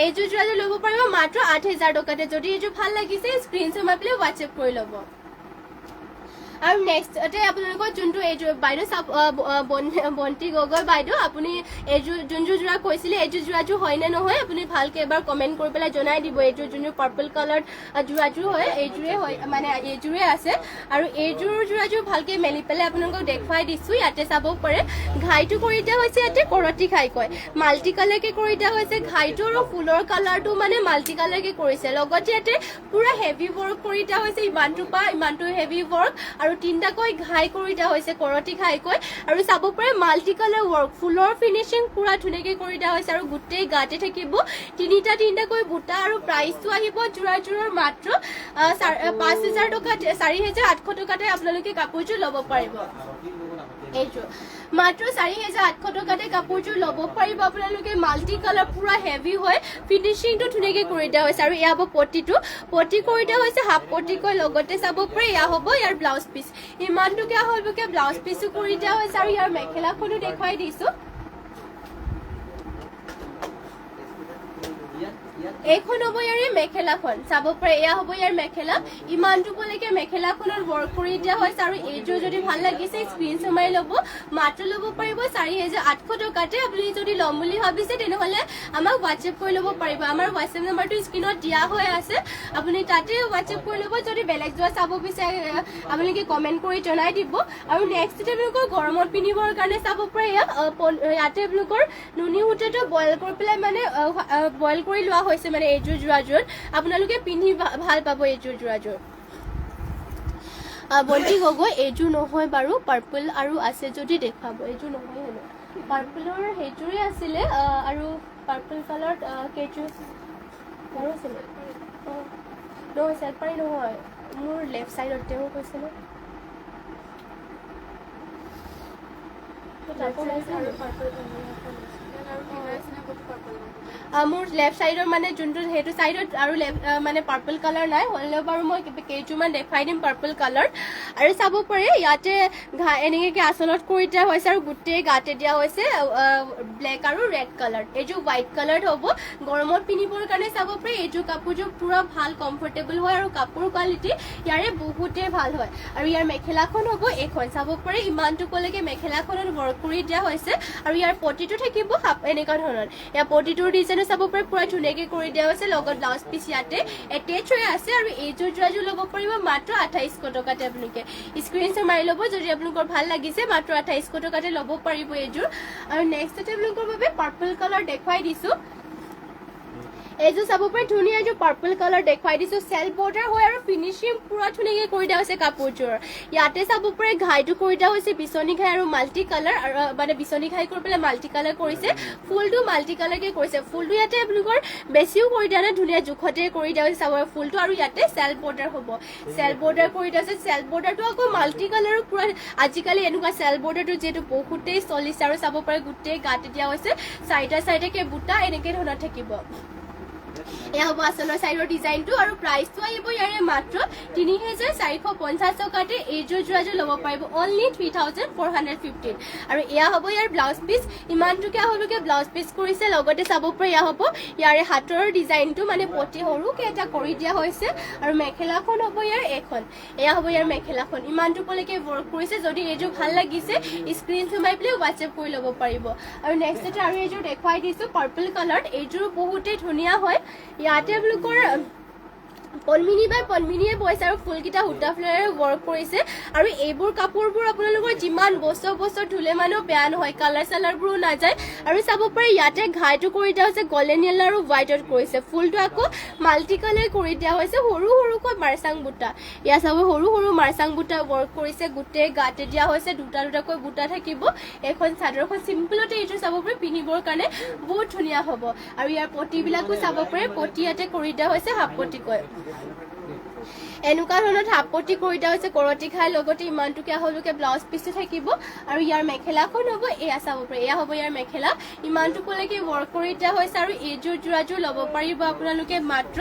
এইযোৰ যোৰাযোৰ ল'ব পাৰিব মাত্ৰ 8000 টকাতে যদি এইযোৰ ভাল লাগিছে স্ক্ৰিনশ্বট মাৰি পেলাই হোৱাটছএপ কৰি ল'ব আৰু নেক্সটতে আপোনালোকৰ যোনটো এইযোৰ বাইদেউ বন্তি গগৈ বাইদেউ আপুনি এইযোৰ যোনযোৰ যোৰা কৈছিলে এইযোৰ যোৰাযোৰ হয় নে নহয় আপুনি ভালকে এবাৰ কমেন্ট কৰি পেলাই জনাই দিব এইযোৰ যোনযোৰ পাৰ্পল কালাৰ যোৰাযোৰ হয় এইযোৰে হয় মানে এইযোৰে আছে আৰু এইযোৰ যোৰাযোৰ ভালকে মেলি পেলাই আপোনালোকক দেখুৱাই দিছো ইয়াতে চাব পাৰে ঘাইটো কৰি দিয়া হৈছে ইয়াতে কৰতি খাইকৈ মাল্টি কালাৰকে কৰি দিয়া হৈছে ঘাইটো আৰু ফুলৰ কালাৰটো মানে মাল্টি কালাৰকে কৰিছে লগতে ইয়াতে পুৰা হেভি ওয়াৰ্ক কৰি দিয়া হৈছে ইমানটো হেভি ওয়াৰ্ক আৰু তিনটাকৈ ঘাই কৰি দিয়া হৈছে কৰতি ঘাইকৈ আৰু চাব পাৰে মাল্টি কালাৰ ৱৰ্ক ফুলৰ ফিনিচিং পুৰা ধুনীয়াকৈ কৰি দিয়া হৈছে আৰু গোটেই গাতে থাকিব তিনিটাকৈ বুটা আৰু প্ৰাইচটো আহিব যোৰাৰ মাত্ৰ 5,000 টকা 4,800 টকাতে আপোনালোকে কাপোৰযোৰ ল'ব পাৰিব এইযোৰ মাত্ৰ 4,800 টকাতে কাপোৰযোৰ ল'ব পাৰিব আপোনালোকে মাল্টি কালাৰ পুৰা হেভি হয় ফিনিচিংটো ধুনীয়াকৈ কৰি দিয়া হৈছে আৰু এয়া হ'ব পটি কৰি দিয়া হৈছে হাফ পটিকৈ লগতে চাব পাৰে এয়া হ'ব ইয়াৰ ব্লাউজ পিচ ইমানটোকে হ'বকে ব্লাউজ পিচো কৰি দিয়া হৈছে আৰু ইয়াৰ মেখেলাখনো দেখুৱাই দিছো এইখন হ'ব ইয়াৰে মেখেলাখন চাব পাৰে এয়া হ'ব ইয়াৰ মেখেলা ইমানটোলৈকে মেখেলাখনত ৱৰ্ক কৰি দিয়া হৈছে আৰু এইযোৰ যদি ভাল লাগিছে স্ক্ৰীনশ্বট মাৰি ল'ব মাত্ৰ ল'ব পাৰিব 4,800 টকাতে আপুনি যদি ল'ম বুলি ভাবিছে তেনেহ'লে আমাক হোৱাটছএপ কৰি ল'ব পাৰিব আমাৰ হোৱাটছএপ নম্বৰটো স্ক্ৰীনত দিয়া হৈ আছে আপুনি তাতে হোৱাটছএপ কৰি ল'ব যদি বেলেগ যোৱা চাব বিচাৰে আপোনালোকে কমেণ্ট কৰি জনাই দিব আৰু নেক্সট আপোনালোকৰ গৰমত পিন্ধিবৰ কাৰণে চাব পাৰে ইয়াতে আপোনালোকৰ নুনি সূতাটো বইল কৰি পেলাই মানে বইল কৰি লোৱা হৈছে মানে এইযোৰ যোৰাযোৰ আপোনালোকে পিন্ধি ভাল পাব এইযোৰ যোৰাযোৰ বন্তি গগৈ এইযোৰ নহয় বাৰু পাৰ্পল আৰু আছে যদি দেখুৱাব এইযোৰ নহয় হেনো পাৰ্পলৰ সেইযোৰে আছিলে আৰু পাৰ্পল কালাৰত কেইযোৰ আৰু আছিলে নহয় চেলপাৰী নহয় মোৰ লেফ্ট চাইডত তেওঁ কৈছিলে মোৰ লেফ্ট চাইডৰ মানে যোনটো সেইটো চাইডত আৰু মানে পাৰ্পল কালাৰ নাই হ'লেও বাৰু মই কেইযোৰমান দেখুৱাই দিম পাৰ্পল কালাৰ আৰু চাব পাৰে ইয়াতে এনেকৈ আচলত কৰি দিয়া হৈছে আৰু গোটেই গাতে দিয়া হৈছে ব্লেক আৰু ৰেড কালাৰ এইযোৰ হোৱাইট কালাৰ হ'ব গৰমত পিন্ধিবৰ কাৰণে চাব পাৰে এইযোৰ কাপোৰযোৰ পুৰা ভাল কমফৰ্টেবল হয় আৰু কাপোৰ কোৱালিটি ইয়াৰে বহুতেই ভাল হয় আৰু ইয়াৰ মেখেলাখন হ'ব এইখন চাব পাৰে ইমানটোলৈকে মেখেলাখনত ৱৰ্ক কৰি দিয়া হৈছে আৰু ইয়াৰ পটিটো থাকিব এনেকুৱা ধৰণৰ ইয়াৰ পটিটোৰ ডিজাইনো চাব পাৰে পুৰা ধুনীয়াকৈ কৰি দিয়া হৈছে লগত ব্লাউজ পিচ ইয়াতে এটেচ হৈ আছে আৰু এইযোৰ যোৰাযোৰ ল'ব পাৰিব মাত্ৰ 2,800 টকাতে আপোনালোকে স্ক্ৰীনশ্বট মাৰি ল'ব যদি আপোনালোকৰ ভাল লাগিছে মাত্ৰ 2,800 টকাতে ল'ব পাৰিব এইযোৰ আৰু নেক্সটতে আপোনালোকৰ বাবে পাৰ্পল কালাৰ দেখুৱাই দিছো এইযোৰ চাব পাৰে ধুনীয়া এইযোৰ পাৰ্পল কালাৰ দেখুৱাই দিছো চেল্ফ বৰ্ডাৰ হয় আৰু ফিনিচিং পুৰা ধুনীয়াকৈ কৰি দিয়া হৈছে কাপোৰযোৰ ইয়াতে চাব পাৰে ঘাইটো কৰি দিয়া হৈছে বিচনী ঘাই আৰু মাল্টি কালাৰ আৰু মানে বিচনী ঘাই কৰি পেলাই মাল্টি কালাৰ কৰিছে ফুলটো মাল্টি কালাৰকে কৰিছে ফুলটো ইয়াতে আপোনালোকৰ বেছিও কৰি দিয়া নাই ধুনীয়া জোখতে কৰি দিয়া হৈছে চাব ফুলটো আৰু ইয়াতে চেল্ফ বৰ্ডাৰ হ'ব চেল্ফ বৰ্ডাৰ কৰি দিয়া হৈছে চেল্ফ বৰ্ডাৰটো আকৌ মাল্টি কালাৰো পুৰা আজিকালি এনেকুৱা চেল্ফ বৰ্ডাৰটো যিহেতু বহুতেই চলিছে আৰু চাব পাৰে গোটেই গাতে দিয়া হৈছে চাৰিটাকে বুটা এনেকৈ ধৰণৰ থাকিব এয়া হ'ব আচলৰ চাইডৰ ডিজাইনটো আৰু প্ৰাইচটো আহিব ইয়াৰে মাত্ৰ 3,450 টকাতে এইযোৰ যোৰাযোৰ ল'ব পাৰিব অনলি 3,415 আৰু এয়া হ'ব ইয়াৰ ব্লাউজ পিচ ইমানটোকে হ'বকে ব্লাউজ পিচ কৰিছে লগতে চাব পাৰে এয়া হ'ব ইয়াৰে হাতৰ ডিজাইনটো মানে পটি সৰুকে এটা কৰি দিয়া হৈছে আৰু মেখেলাখন হ'ব ইয়াৰ এখন এয়া হ'ব ইয়াৰ মেখেলাখন ইমানটোলৈকে ৱৰ্ক কৰিছে যদি এইযোৰ ভাল লাগিছে স্ক্ৰীনশ্বট মাৰি পেলাই হোৱাটছএপ কৰি ল'ব পাৰিব আৰু নেক্সটতে আৰু এইযোৰ দেখুৱাই দিছো পাৰ্পল কালাৰ এইযোৰ বহুতেই ধুনীয়া হয় ইয়াতে আপোনালোকৰ পদ্মিনী বাই পদ্মিনীয়ে বৈছে আৰু ফুলকেইটা সূতা ফুলেৰে ৱৰ্ক কৰিছে আৰু এইবোৰ কাপোৰবোৰ আপোনালোকৰ যিমান বছৰ ধুলে মানেও বেয়া নহয় কালাৰ চালাৰবোৰো নাযায় আৰু চাব পাৰে ইয়াতে ঘাইটো কৰি দিয়া হৈছে গল্ডেন য়েল্লো আৰু হোৱাইটত কৰিছে ফুলটো আকৌ মাল্টি কালাৰ কৰি দিয়া হৈছে সৰুকৈ মাৰচাং বুটা ইয়াত চাব সৰু মাৰচাং বুটা ৱৰ্ক কৰিছে গোটেই গাতে দিয়া হৈছে দুটাকৈ বুটা থাকিব এখন চাদৰখন চিম্পলতে এইটো চাব পাৰে পিন্ধিবৰ কাৰণে বহুত ধুনীয়া হ'ব আৰু ইয়াৰ পটিবিলাকো চাব পাৰে পটি ইয়াতে কৰি দিয়া হৈছে হাফ পটিকৈ এনেকুৱা ধৰণৰ হাফ পটি কৰি দিয়া হৈছে কৰতি খাই লগতে ইমানটোকে হ'লকে ব্লাউজ পিচটো থাকিব আৰু ইয়াৰ মেখেলাখন হ'ব এয়া চাব পাৰে এয়া হ'ব ইয়াৰ মেখেলা ইমানটোলৈকে ৱৰ্ক কৰি দিয়া হৈছে আৰু এইযোৰ যোৰাযোৰ ল'ব পাৰিব আপোনালোকে মাত্ৰ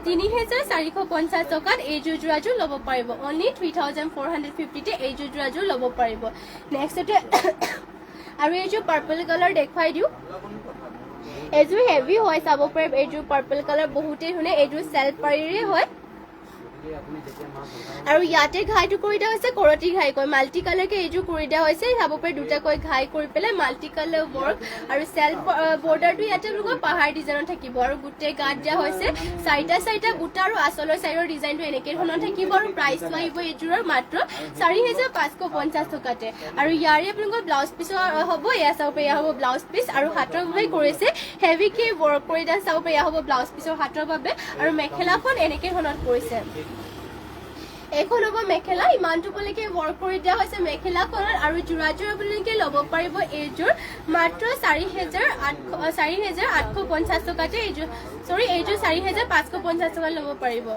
3,450 টকাত এইযোৰ যোৰাযোৰ ল'ব পাৰিব অনলি 3,450তে এইযোৰ যোৰাযোৰ ল'ব পাৰিব নেক্সটতে আৰু এইযোৰ পাৰ্পল কালাৰ দেখুৱাই দিওঁ এইযোৰ হেভি হয় চাব পাৰে এইযোৰ পাৰ্পল কালাৰ বহুতেই ধুনীয়া এইযোৰ চেল্ফ পাৰীৰে হয় আৰু ইয়াতে ঘাইটো কৰি দিয়া হৈছে কৰতি ঘাইকৈ মাল্টি কালাৰকে এইযোৰ কৰি দিয়া হৈছে চাব পাৰে দুটাকৈ ঘাই কৰি পেলাই মাল্টি কালাৰ ৱৰ্ক আৰু চেল্ফ বৰ্ডাৰটো ইয়াতে আপোনালোকৰ পাহাৰ ডিজাইনত থাকিব আৰু গোটেই গাত দিয়া হৈছে চাৰিটা বুটা আৰু আচলৰ চাইডৰ ডিজাইনটো এনেকৈ ধৰণৰ থাকিব আৰু প্ৰাইচটো আহিব এইযোৰৰ মাত্ৰ 4,550 টকাতে আৰু ইয়াৰে আপোনালোকৰ ব্লাউজ পিচৰ হ'ব এয়া চাব পাৰে এয়া হ'ব ব্লাউজ পিচ আৰু হাতৰ বাবে কৰিছে হেভিকে ৱৰ্ক কৰি দিয়া চাব পাৰে এয়া হ'ব ব্লাউজ পিচৰ হাতৰ বাবে আৰু মেখেলাখন এনেকৈ ধৰণৰ কৰিছে এখন হ'ব মেখেলা ইমানটো পলৈকে ৱৰ্ক কৰি দিয়া হৈছে মেখেলাখনত আৰু যোৰাযোৰ আপোনালোকে ল'ব পাৰিব এইযোৰ মাত্ৰ 4,850 টকাতে এইযোৰ এইযোৰ 4,550 টকা ল'ব পাৰিব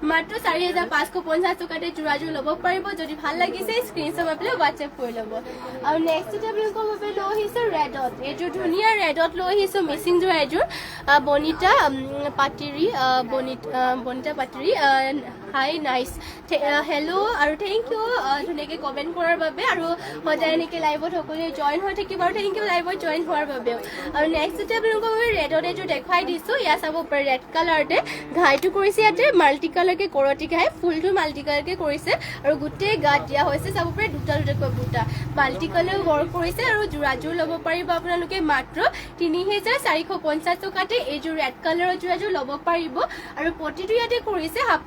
মাত্ৰ 4,550 টকাতে যোৰাযোৰ ল'ব পাৰিব যদি ভাল লাগিছে স্ক্ৰীনশ্বট মাৰি পেলাই হোৱাটছএপ কৰি ল'ব আৰু নেক্সট এটা আপোনালোকৰ বাবে লৈ আহিছোঁ ৰেডত এইযোৰ ধুনীয়া ৰেডত লৈ আহিছোঁ মিচিং যোৰা এযোৰ বনিতা পাটিৰি হাই নাইচ হেল্ল' আৰু থেংক ইউ ধুনীয়াকৈ কমেণ্ট কৰাৰ বাবে আৰু সদায় এনেকৈ লাইভত সকলোৱে জইন হৈ থাকিব আৰু থেংক ইউ লাইভত জইন হোৱাৰ বাবেও আৰু নেক্সট এটা আপোনালোকৰ বাবে ৰেডত এযোৰ দেখুৱাই দিছোঁ ইয়াত চাব পাৰে ৰেড কালাৰতে ঘাইটো কৰিছে ইয়াতে মাল্টি কালাৰকৈ কৰতি ঘাই ফুলটো মাল্টি কালাৰকৈ কৰিছে আৰু গোটেই গাত দিয়া হৈছে চাব পাৰে দুটা দুটাকৈ বুটা মাল্টি কালাৰ ৱৰ্ক কৰিছে আৰু যোৰাযোৰ ল'ব পাৰিব আপোনালোকে মাত্ৰ 3,450 টকাতে এইযোৰ ৰেড কালাৰৰ যোৰাযোৰ ল'ব পাৰিব আৰু পটিটো ইয়াতে কৰিছে হাফ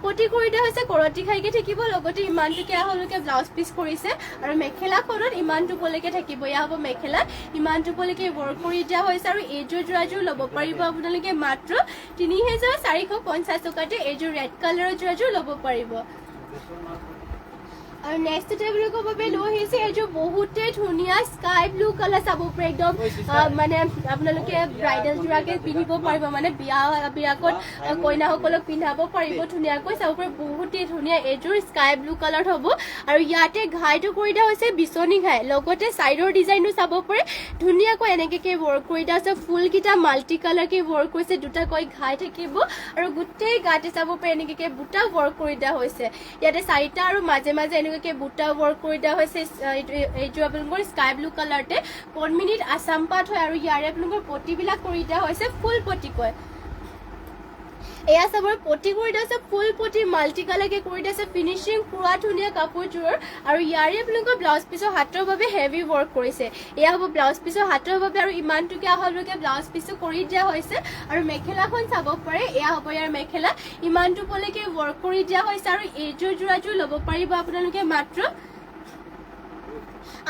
পটি কৰি দিয়া হৈছে কৰতি খাইকে থাকিব লগতে ইমানটোকে আহলৈকে ব্লাউজ পিচ কৰিছে আৰু মেখেলাখনত ইমানটো পলৈকে থাকিব এয়া হ'ব মেখেলা ইমানটো পলৈকে ৱৰ্ক কৰি দিয়া হৈছে আৰু এইযোৰ যোৰাযোৰ ল'ব পাৰিব আপোনালোকে মাত্ৰ 3,450 টকাতে এইযোৰ ৰেড কালাৰৰ যোৰাযোৰ ল'ব পাৰিব আৰু নেক্সট আপোনালোকৰ বাবে লৈ আহিছে এইযোৰ বহুতে ধুনীয়া স্কাই ব্লু কালাৰ চাব পাৰে একদম মানে আপোনালোকে ব্ৰাইডেল যোৰাকে পিন্ধিব পাৰিব মানে বিয়াকত কইনাসকলক পিন্ধাব পাৰিব ধুনীয়াকৈ চাব পাৰে বহুতেই ধুনীয়া এইযোৰ স্কাই ব্লু কালাৰ হ'ব আৰু ইয়াতে ঘাইটো কৰি দিয়া হৈছে বিচনী ঘাই লগতে চাইডৰ ডিজাইনটো চাব পাৰে ধুনীয়াকৈ এনেকৈ ৱৰ্ক কৰি দিয়া হৈছে ফুলকেইটা মাল্টি কালাৰকৈ ৱৰ্ক কৰিছে দুটাকৈ ঘাই থাকিব আৰু গোটেই গাতে চাব পাৰে এনেকৈ বুটা ৱৰ্ক কৰি দিয়া হৈছে ইয়াতে 4টা আৰু মাজে মাজে এনেকুৱাকৈ বুটা ৱৰ্ক কৰি দিয়া হৈছে এইযোৰ আপোনালোকৰ স্কাই ব্লু কালাৰতে পদ্মিনীত আছাম পাট হয় আৰু ইয়াৰে আপোনালোকৰ পটিবিলাক কৰি দিয়া হৈছে ফুল পটিকৈ এয়া চাবৰ পটি কৰি দিয়া হৈছে ফুল পটি মাল্টি কালাৰকৈ কৰি দিয়া হৈছে ফিনিচিং পুৰা ধুনীয়া কাপোৰযোৰৰ আৰু ইয়াৰে আপোনালোকৰ ব্লাউজ পিছৰ হাতৰ বাবে হেভি ৱৰ্ক কৰিছে এয়া হ'ব ব্লাউজ পিছৰ হাতৰ বাবে আৰু ইমানটোকে আহলৈকে ব্লাউজ পিছো কৰি দিয়া হৈছে আৰু মেখেলাখন চাব পাৰে এয়া হ'ব ইয়াৰ মেখেলা ইমানটো পলৈকে ৱৰ্ক কৰি দিয়া হৈছে আৰু এইযোৰ যোৰাযোৰ ল'ব পাৰিব আপোনালোকে মাত্ৰ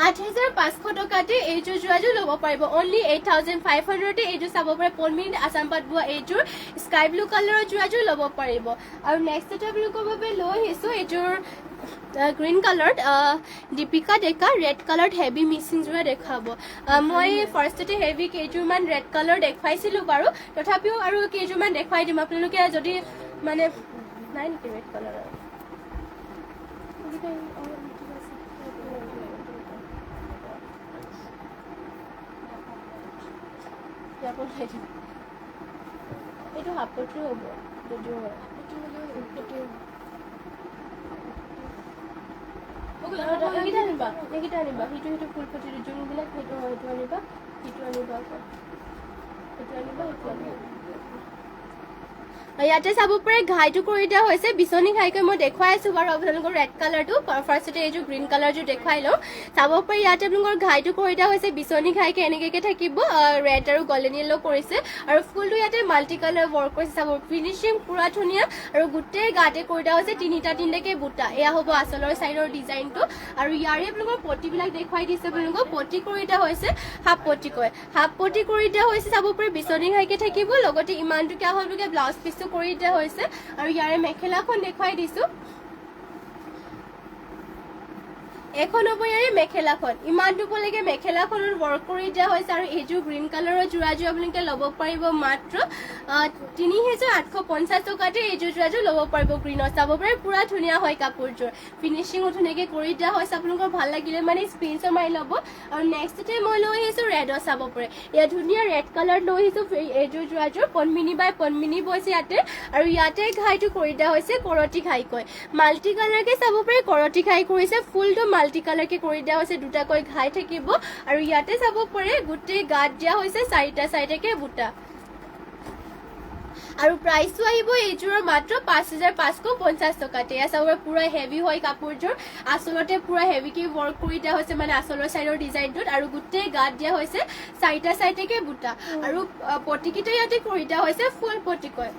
8,500 টকাতে এইযোৰ যোৰাযোৰ ল'ব পাৰিব অনলি 8,500তে এইযোৰ চাব পাৰে পদ্মিনীত আছাম পাট বোৱা এইযোৰ স্কাই ব্লু কালাৰৰ যোৰাযোৰ ল'ব পাৰিব আৰু নেক্সট এটা আপোনালোকৰ বাবে লৈ আহিছোঁ এইযোৰ গ্ৰীণ কালাৰত দীপিকা ডেকা ৰেড কালাৰত হেভি মিচিং যোৰা দেখাব মই ফাৰ্ষ্টতে হেভি কেইযোৰমান ৰেড কালাৰ দেখুৱাইছিলোঁ বাৰু তথাপিও আৰু কেইযোৰমান দেখুৱাই দিম আপোনালোকে যদি মানে নাই নেকি ৰেড কালাৰৰ এইটো হাফটো হ'ব যদিও এইকেইটা আনিবা সেইটো ফুল পটি যোনবিলাক সেইটো আনিবা সেইটো আনিবা ইয়াতে চাব পাৰে ঘাইটো কৰি দিয়া হৈছে বিচনী ঘাইকৈ মই দেখুৱাই আছোঁ বাৰু আপোনালোকৰ ৰেড কালাৰটো ফাৰ্ষ্টতে এইযোৰ গ্ৰীণ কালাৰযোৰ দেখুৱাই লওঁ চাব পাৰে ইয়াতে আপোনালোকৰ ঘাইটো কৰি দিয়া হৈছে বিচনী ঘাইকৈ এনেকৈ থাকিব ৰেড আৰু গল্ডেন য়েল্লো কৰিছে আৰু ফুলটো ইয়াতে মাল্টি কালাৰ ৱৰ্ক কৰিছে চাব ফিনিচিং পুৰা ধুনীয়া আৰু গোটেই গাতে কৰি দিয়া হৈছে তিনিটাকৈ বুটা এয়া হ'ব আচলৰ চাইডৰ ডিজাইনটো আৰু ইয়াৰে আপোনালোকৰ পটিবিলাক দেখুৱাই দিছে আপোনালোকক পটি কৰি দিয়া হৈছে হাফ পটি কৰি দিয়া হৈছে চাব পাৰে বিচনী ঘাইকৈ থাকিব লগতে ইমানটোকে আহলকে ব্লাউজ পিচটো কৰি দিয়া হৈছে আৰু ইয়াৰে মেখেলাখন দেখুৱাই দিছোঁ এখন হ'ব ইয়াৰে মেখেলাখন ইমানটো পলৈকে মেখেলাখনত ৱৰ্ক কৰি দিয়া হৈছে আৰু এইযোৰ গ্ৰীণ কালাৰৰ যোৰাযোৰ আপোনালোকে ল'ব পাৰিব মাত্ৰ 3,850 টকাতে এইযোৰ যোৰাযোৰ ল'ব পাৰিব গ্ৰীণত চাব পাৰে পুৰা ধুনীয়া হয় কাপোৰযোৰ ফিনিচিঙো ধুনীয়াকৈ কৰি দিয়া হৈছে আপোনালোকৰ ভাল লাগিলে মানে স্ক্ৰীনশ্বট মাৰি ল'ব আৰু নেক্সটতে মই লৈ আহিছোঁ ৰেডত চাব পাৰে ইয়াত ধুনীয়া ৰেড কালাৰ লৈ আহিছোঁ এইযোৰ যোৰাযোৰ পদ্মিনী বাই পদ্মিনী বৈছে ইয়াতে আৰু ইয়াতে ঘাইটো কৰি দিয়া হৈছে কৰতি ঘাইকৈ মাল্টি কালাৰকৈ চাব পাৰে কৰতি ঘাই কৰিছে ফুলটো মাল্টি কালাৰকৈ কৰি দিয়া হৈছে দুটাকৈ ঘাই থাকিব আৰু ইয়াতে চাব পাৰে গোটেই গাত দিয়া হৈছে 4টাকৈ বুটা আৰু প্ৰাইচটো আহিব এইযোৰৰ মাত্ৰ 5,550 টকাতে এয়া চাব পুৰা হেভি হয় কাপোৰযোৰ আচলতে পুৰা হেভিকৈ ৱৰ্ক কৰি দিয়া হৈছে মানে আচলৰ চাইডৰ ডিজাইনটোত আৰু গোটেই গাত দিয়া হৈছে 4টাকৈ বুটা আৰু পটিকেইটা ইয়াতে কৰি দিয়া হৈছে ফুল পটিকৈ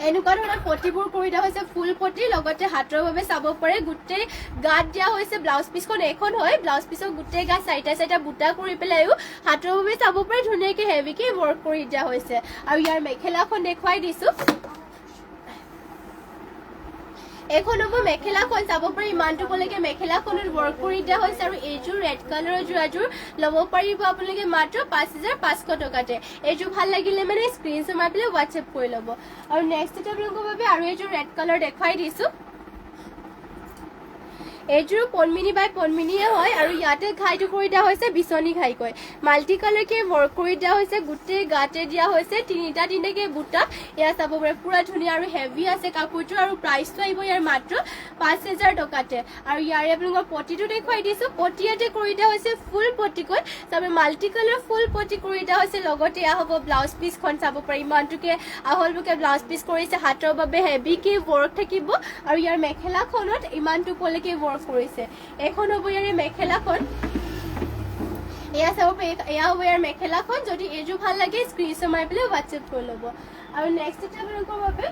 এনেকুৱা ধৰণৰ পটিবোৰ কৰি দিয়া হৈছে ফুল পটি লগতে হাতৰ বাবে চাব পাৰে গোটেই গাত দিয়া হৈছে ব্লাউজ পিচখন এখন হয় ব্লাউজ পিচৰ গোটেই গাত 4টা বুটা কৰি পেলাইও হাতৰ বাবে চাব পাৰে ধুনীয়াকৈ হেভিকৈ ৱৰ্ক কৰি দিয়া হৈছে আৰু ইয়াৰ মেখেলাখন দেখুৱাই দিছোঁ এখন হ'ব মেখেলাখন চাব পাৰি ইমানটো কলৈকে মেখেলাখনত ৱৰ্ক কৰি দিয়া হৈছে আৰু এইযোৰ ৰেড কালাৰৰ যোৰাযোৰ ল'ব পাৰিব আপোনালোকে মাত্ৰ 5500 টকাতে এইযোৰ ভাল লাগিলে মানে স্ক্ৰীনশ্বট মাৰি পেলাই হোৱাটছএপ কৰি ল'ব আৰু নেক্সট এটা আপোনালোকৰ বাবে আৰু এইযোৰ ৰেড কালাৰ দেখাই দিছো এইযোৰ পনমিনি বাই পনমিনিয়ে হয় আৰু ইয়াতে ঘাইটো কৰি দিয়া হৈছে বিচনী ঘাই কয় মাল্টি কালাৰকে ৱৰ্ক কৰি দিয়া হৈছে গোটেই গাতে দিয়া হৈছে তিনিটাকে বুটা এয়া চাব পাৰে পুৰা ধুনীয়া আৰু হেভি আছে কাপোৰটো আৰু প্ৰাইচটো আহিব ইয়াৰ মাত্ৰ 5000 টকাতে আৰু ইয়াৰে আপোনালোকৰ পটিটো দেখুৱাই দিছো পটিয়াতে কৰি দিয়া হৈছে ফুল পটিকৈ চাব মাল্টি কালাৰ ফুল পটি কৰি দিয়া হৈছে লগতে এয়া হ'ব ব্লাউজ পিচখন চাব পাৰে ইমানটোকে আহলবকে ব্লাউজ পিচ কৰিছে হাতৰ বাবে হেভিকে ৱৰ্ক থাকিব আৰু ইয়াৰ মেখেলাখনত ইমানটো কলৈকে ৱৰ্ক কৰিছে এখন হ'ব ইয়াৰে মেখেলাখন এয়া চাব এয়া হ'ব ইয়াৰ মেখেলাখন যদি এইযোৰ ভাল লাগে স্ক্ৰীনশ্বট মাৰি পেলাই হোৱাটছএপ কৰি ল'ব আৰু নেক্সট এটা আপোনালোকৰ বাবে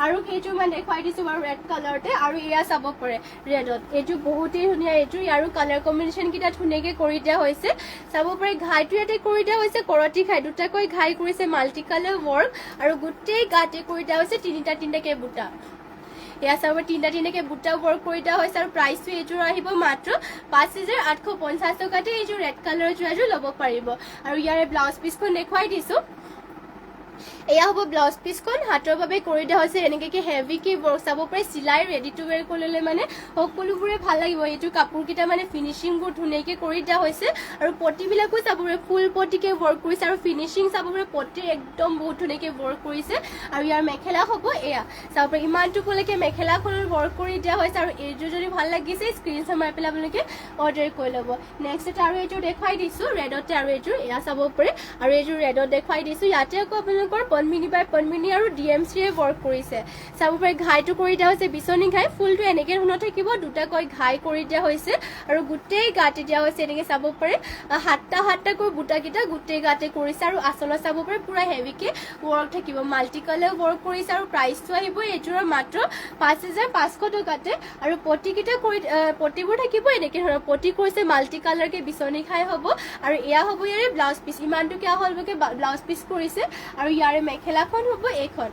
আৰু কেইযোৰ মান দেখুৱাই দিছো বাৰু ৰেড কালাৰতে আৰু এয়া চাব পাৰে ৰেডত এইযোৰ বহুতেই ধুনীয়া এইযোৰ আৰু কালাৰ কম্বিনেশ্যন কেইটা ধুনীয়াকে কৰি দিয়া হৈছে চাব পাৰে ঘাইটো ইয়াতে কৰি দিয়া হৈছে কৰতি ঘাই দুটাকৈ ঘাই কৰিছে মাল্টি কালাৰ ৱৰ্ক আৰু গোটেই গাতে কৰি দিয়া হৈছে তিনিটাকে বুটা এয়া চাব তিনিটাকে বুটা ৱৰ্ক কৰি দিয়া হৈছে আৰু প্ৰাইচটো এইযোৰ আহিব মাত্ৰ 5850 টকাতে এইযোৰ ৰেড কালাৰৰ যোৰাযোৰ ল'ব পাৰিব আৰু ইয়াৰে ব্লাউজ পিচখন দেখুৱাই দিছো এয়া হ'ব ব্লাউজ পিচখন হাতৰ বাবে কৰি দিয়া হৈছে এনেকে হেভিকে ৱৰ্ক চাব পাৰে চিলাই ৰেডি টু ৱেৰ কৰিলে মানে সকলোবোৰে ভাল লাগিব এইটো কাপোৰ কেইটা মানে ফিনিচিংবোৰ ধুনীয়াকে কৰি দিয়া হৈছে আৰু পটিবিলাকো চাব পাৰে ফুল পটিকে ৱৰ্ক কৰিছে আৰু ফিনিচিং চাব পাৰে পটি একদম বহুত ধুনীয়াকে ৱৰ্ক কৰিছে আৰু ইয়াৰ মেখেলা হ'ব এয়া চাব পাৰে ইমানটো কলৈকে মেখেলাখনৰ ৱৰ্ক কৰি দিয়া হৈছে আৰু এইযোৰ যদি ভাল লাগিছে স্ক্ৰীনশ্বট মাৰি পেলাই আপোনালোকে অৰ্ডাৰ কৰি ল'ব নেক্সট এটা আৰু এইযোৰ দেখুৱাই দিছো ৰেডতে আৰু এইযোৰ এয়া চাব পাৰে আৰু এইযোৰ ৰেডত দেখুৱাই দিছো ইয়াতে আকৌ আপোনালোকৰ পনমিনি বাই পনমিনি আৰু ডিএমচিয়ে ৱৰ্ক কৰিছে চাব পাৰে ঘাইটো কৰি দিয়া হৈছে বিচনী ঘাই ফুলটো এনেকে ধৰণৰ থাকিব দুটাকৈ ঘাই কৰি দিয়া হৈছে আৰু গোটেই গাতে দিয়া হৈছে এনেকে চাব পাৰে সাতটাকৈ বুটাকেইটা গোটেই গাতে কৰিছে আৰু আচলত চাব পাৰে পুৰা হেভিকে ৱৰ্ক থাকিব মাল্টি কালাৰ ৱৰ্ক কৰিছে আৰু প্ৰাইচটো আহিব এইযোৰৰ মাত্ৰ 5500 টকাতে আৰু পটিকেইটা কৰি পটিবোৰ থাকিব এনেকে ধৰণৰ পটি কৰিছে মাল্টি কালাৰকে বিচনী ঘাই হ'ব আৰু এয়া হ'ব ইয়াৰে ব্লাউজ পিচ ইমানটোকে আহলবকে ব্লাউজ পিচ কৰিছে আৰু ইয়াৰে মেখেলাখন হ'ব এইখন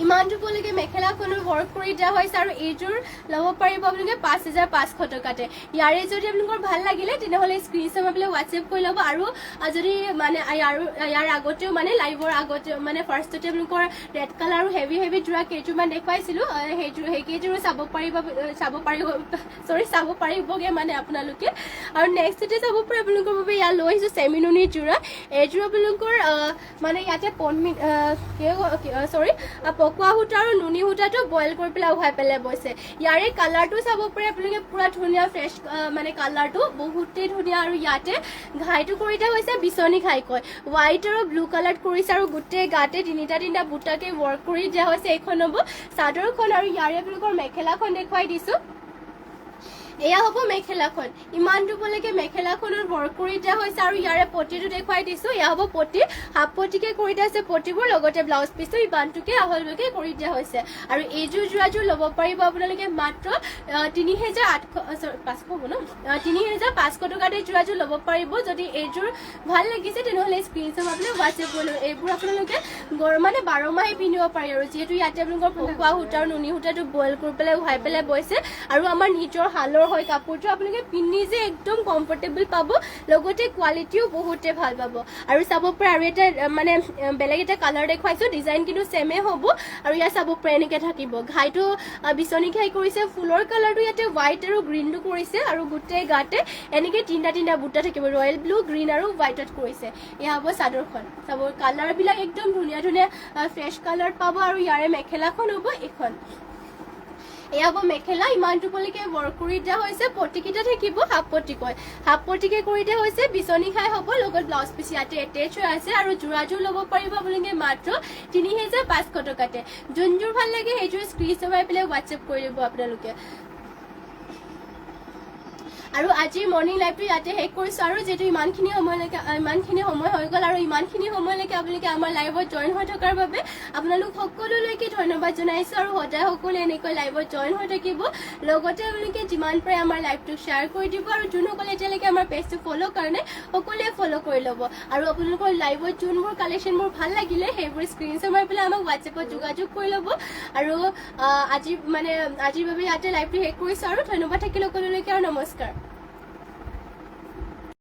ইমানটো কলৈকে মেখেলাখনৰ ৱৰ্ক কৰি দিয়া হৈছে আৰু এইযোৰ ল'ব পাৰিব আপোনালোকে 5500 টকাতে ইয়াৰে যদি আপোনালোকৰ ভাল লাগিলে তেনেহ'লে স্ক্ৰীনশ্বট মাৰি পেলাই হোৱাটছএপ কৰি ল'ব আৰু যদি মানে ইয়াৰ আগতেও মানে লাইভৰ আগতে মানে ফাৰ্ষ্টতে আপোনালোকৰ ৰেড কালাৰ আৰু হেভি যোৰা কেইযোৰমান দেখুৱাইছিলোঁ সেইকেইযোৰো চাব পাৰিবগে মানে আপোনালোকে আৰু নেক্সটতে চাব পাৰে আপোনালোকৰ বাবে ইয়াত লৈ আহিছোঁ চেমিনুনি যোৰা এইযোৰ আপোনালোকৰ মানে ইয়াতে পকোৱা সূতা আৰু নুনি সূতাটো বইল কৰি পেলাই উহাই পেলাই বৈছে ইয়াৰে কালাৰটো চাব পাৰে আপোনালোকে পুৰা ধুনীয়া ফ্ৰেছ মানে কালাৰটো বহুতেই ধুনীয়া আৰু ইয়াতে ঘাইটো কৰি দিয়া হৈছে বিচনী ঘাই কয় হোৱাইট আৰু ব্লু কালাৰ কৰিছে আৰু গোটেই গাতে তিনিটা বুটাকে ৱৰ্ক কৰি দিয়া হৈছে এইখন হ'ব চাদৰখন আৰু ইয়াৰে আপোনালোকৰ মেখেলাখন দেখুৱাই দিছো এয়া হ'ব মেখেলাখন ইমানটো কলৈকে মেখেলাখনৰ ৱৰ্ক কৰি দিয়া হৈছে আৰু ইয়াৰে পটিটো দেখুৱাই দিছো এয়া হ'ব পটি হাফ পটিকে কৰি দিয়া হৈছে পটিবোৰ লগতে ব্লাউজ পিচটো ইমানটোকে আহলবকে কৰি দিয়া হৈছে আৰু এইযোৰ যোৰাযোৰ ল'ব পাৰিব আপোনালোকে মাত্ৰ 3500 টকাতে যোৰাযোৰ ল'ব পাৰিব যদি এইযোৰ ভাল লাগিছে তেনেহ'লে স্ক্ৰীনশ্বট মাৰি পেলাই হোৱাটছএপ কৰি ল'ব এইবোৰ আপোনালোকে মানে 12 মাহে পিন্ধিব পাৰি আৰু যিহেতু ইয়াতে আপোনালোকৰ পকোৱা সূতা আৰু নুনি সূতাটো বইল কৰি পেলাই উহাই পেলাই বৈছে আৰু আমাৰ নিজৰ হালৰ হয় কাপোৰটো আপোনালোকে পিন্ধি যে একদম কমফৰ্টেবল পাব লগতে কোৱালিটিও বহুতে ভাল পাব আৰু চাব পাৰে আৰু এটা মানে বেলেগ এটা কালাৰ দেখুৱাইছো ডিজাইন কিন্তু সেমে হ'ব আৰু ইয়াত চাব পাৰে এনেকে থাকিব ঘাইটো বিচনী ঘাই কৰিছে ফুলৰ কালাৰটো ইয়াতে হোৱাইট আৰু গ্ৰীণটো কৰিছে আৰু গোটেই গাতে এনেকে তিনিটা বুটা থাকিব ৰয়েল ব্লু গ্ৰীণ আৰু হোৱাইটত কৰিছে এয়া হ'ব চাদৰখন চাব কালাৰবিলাক একদম ধুনীয়া ফ্ৰেছ কালাৰ পাব আৰু ইয়াৰে মেখেলাখন হ'ব এইখন এয়া হ'ব মেখেলা ইমানটো কলৈকে ৱৰ্ক কৰি দিয়া হৈছে পটিকেইটা থাকিব হাফ পটিকে কৰি দিয়া হৈছে বিচনী ঘাই হ'ব লগত ব্লাউজ পিচ ইয়াতে এটেচ হৈ আছে আৰু যোৰাযোৰ ল'ব পাৰিব আপোনালোকে মাত্ৰ 3500 টকাতে যোনযোৰ ভাল লাগে সেইযোৰ স্ক্ৰীনশ্বট মাৰি পেলাই হোৱাটছএপ কৰি দিব আপোনালোকে আৰু আজিৰ মৰ্ণিং লাইভটো ইয়াতে শেষ কৰিছোঁ আৰু যিহেতু ইমানখিনি সময় হৈ গ'ল আৰু ইমানখিনি সময়লৈকে আপোনালোকে আমাৰ লাইভত জইন হৈ থকাৰ বাবে আপোনালোক সকলোলৈকে ধন্যবাদ জনাইছোঁ আৰু সদায় সকলোৱে এনেকৈ লাইভত জইন হৈ থাকিব লগতে আপোনালোকে যিমান পাৰে আমাৰ লাইভটো শ্বেয়াৰ কৰি দিব আৰু যোনসকলে এতিয়ালৈকে আমাৰ পেজটো ফ'ল' কাৰণে সকলোৱে ফ'ল' কৰি ল'ব আৰু আপোনালোকৰ লাইভত যোনবোৰ কালেকশ্যনবোৰ ভাল লাগিলে সেইবোৰ স্ক্ৰীনশ্বট মাৰি পেলাই আমাক হোৱাটছএপত যোগাযোগ কৰি ল'ব আৰু আজিৰ বাবে ইয়াতে লাইভটো শেষ কৰিছোঁ আৰু ধন্যবাদ থাকিল সকলোলৈকে আৰু নমস্কাৰ।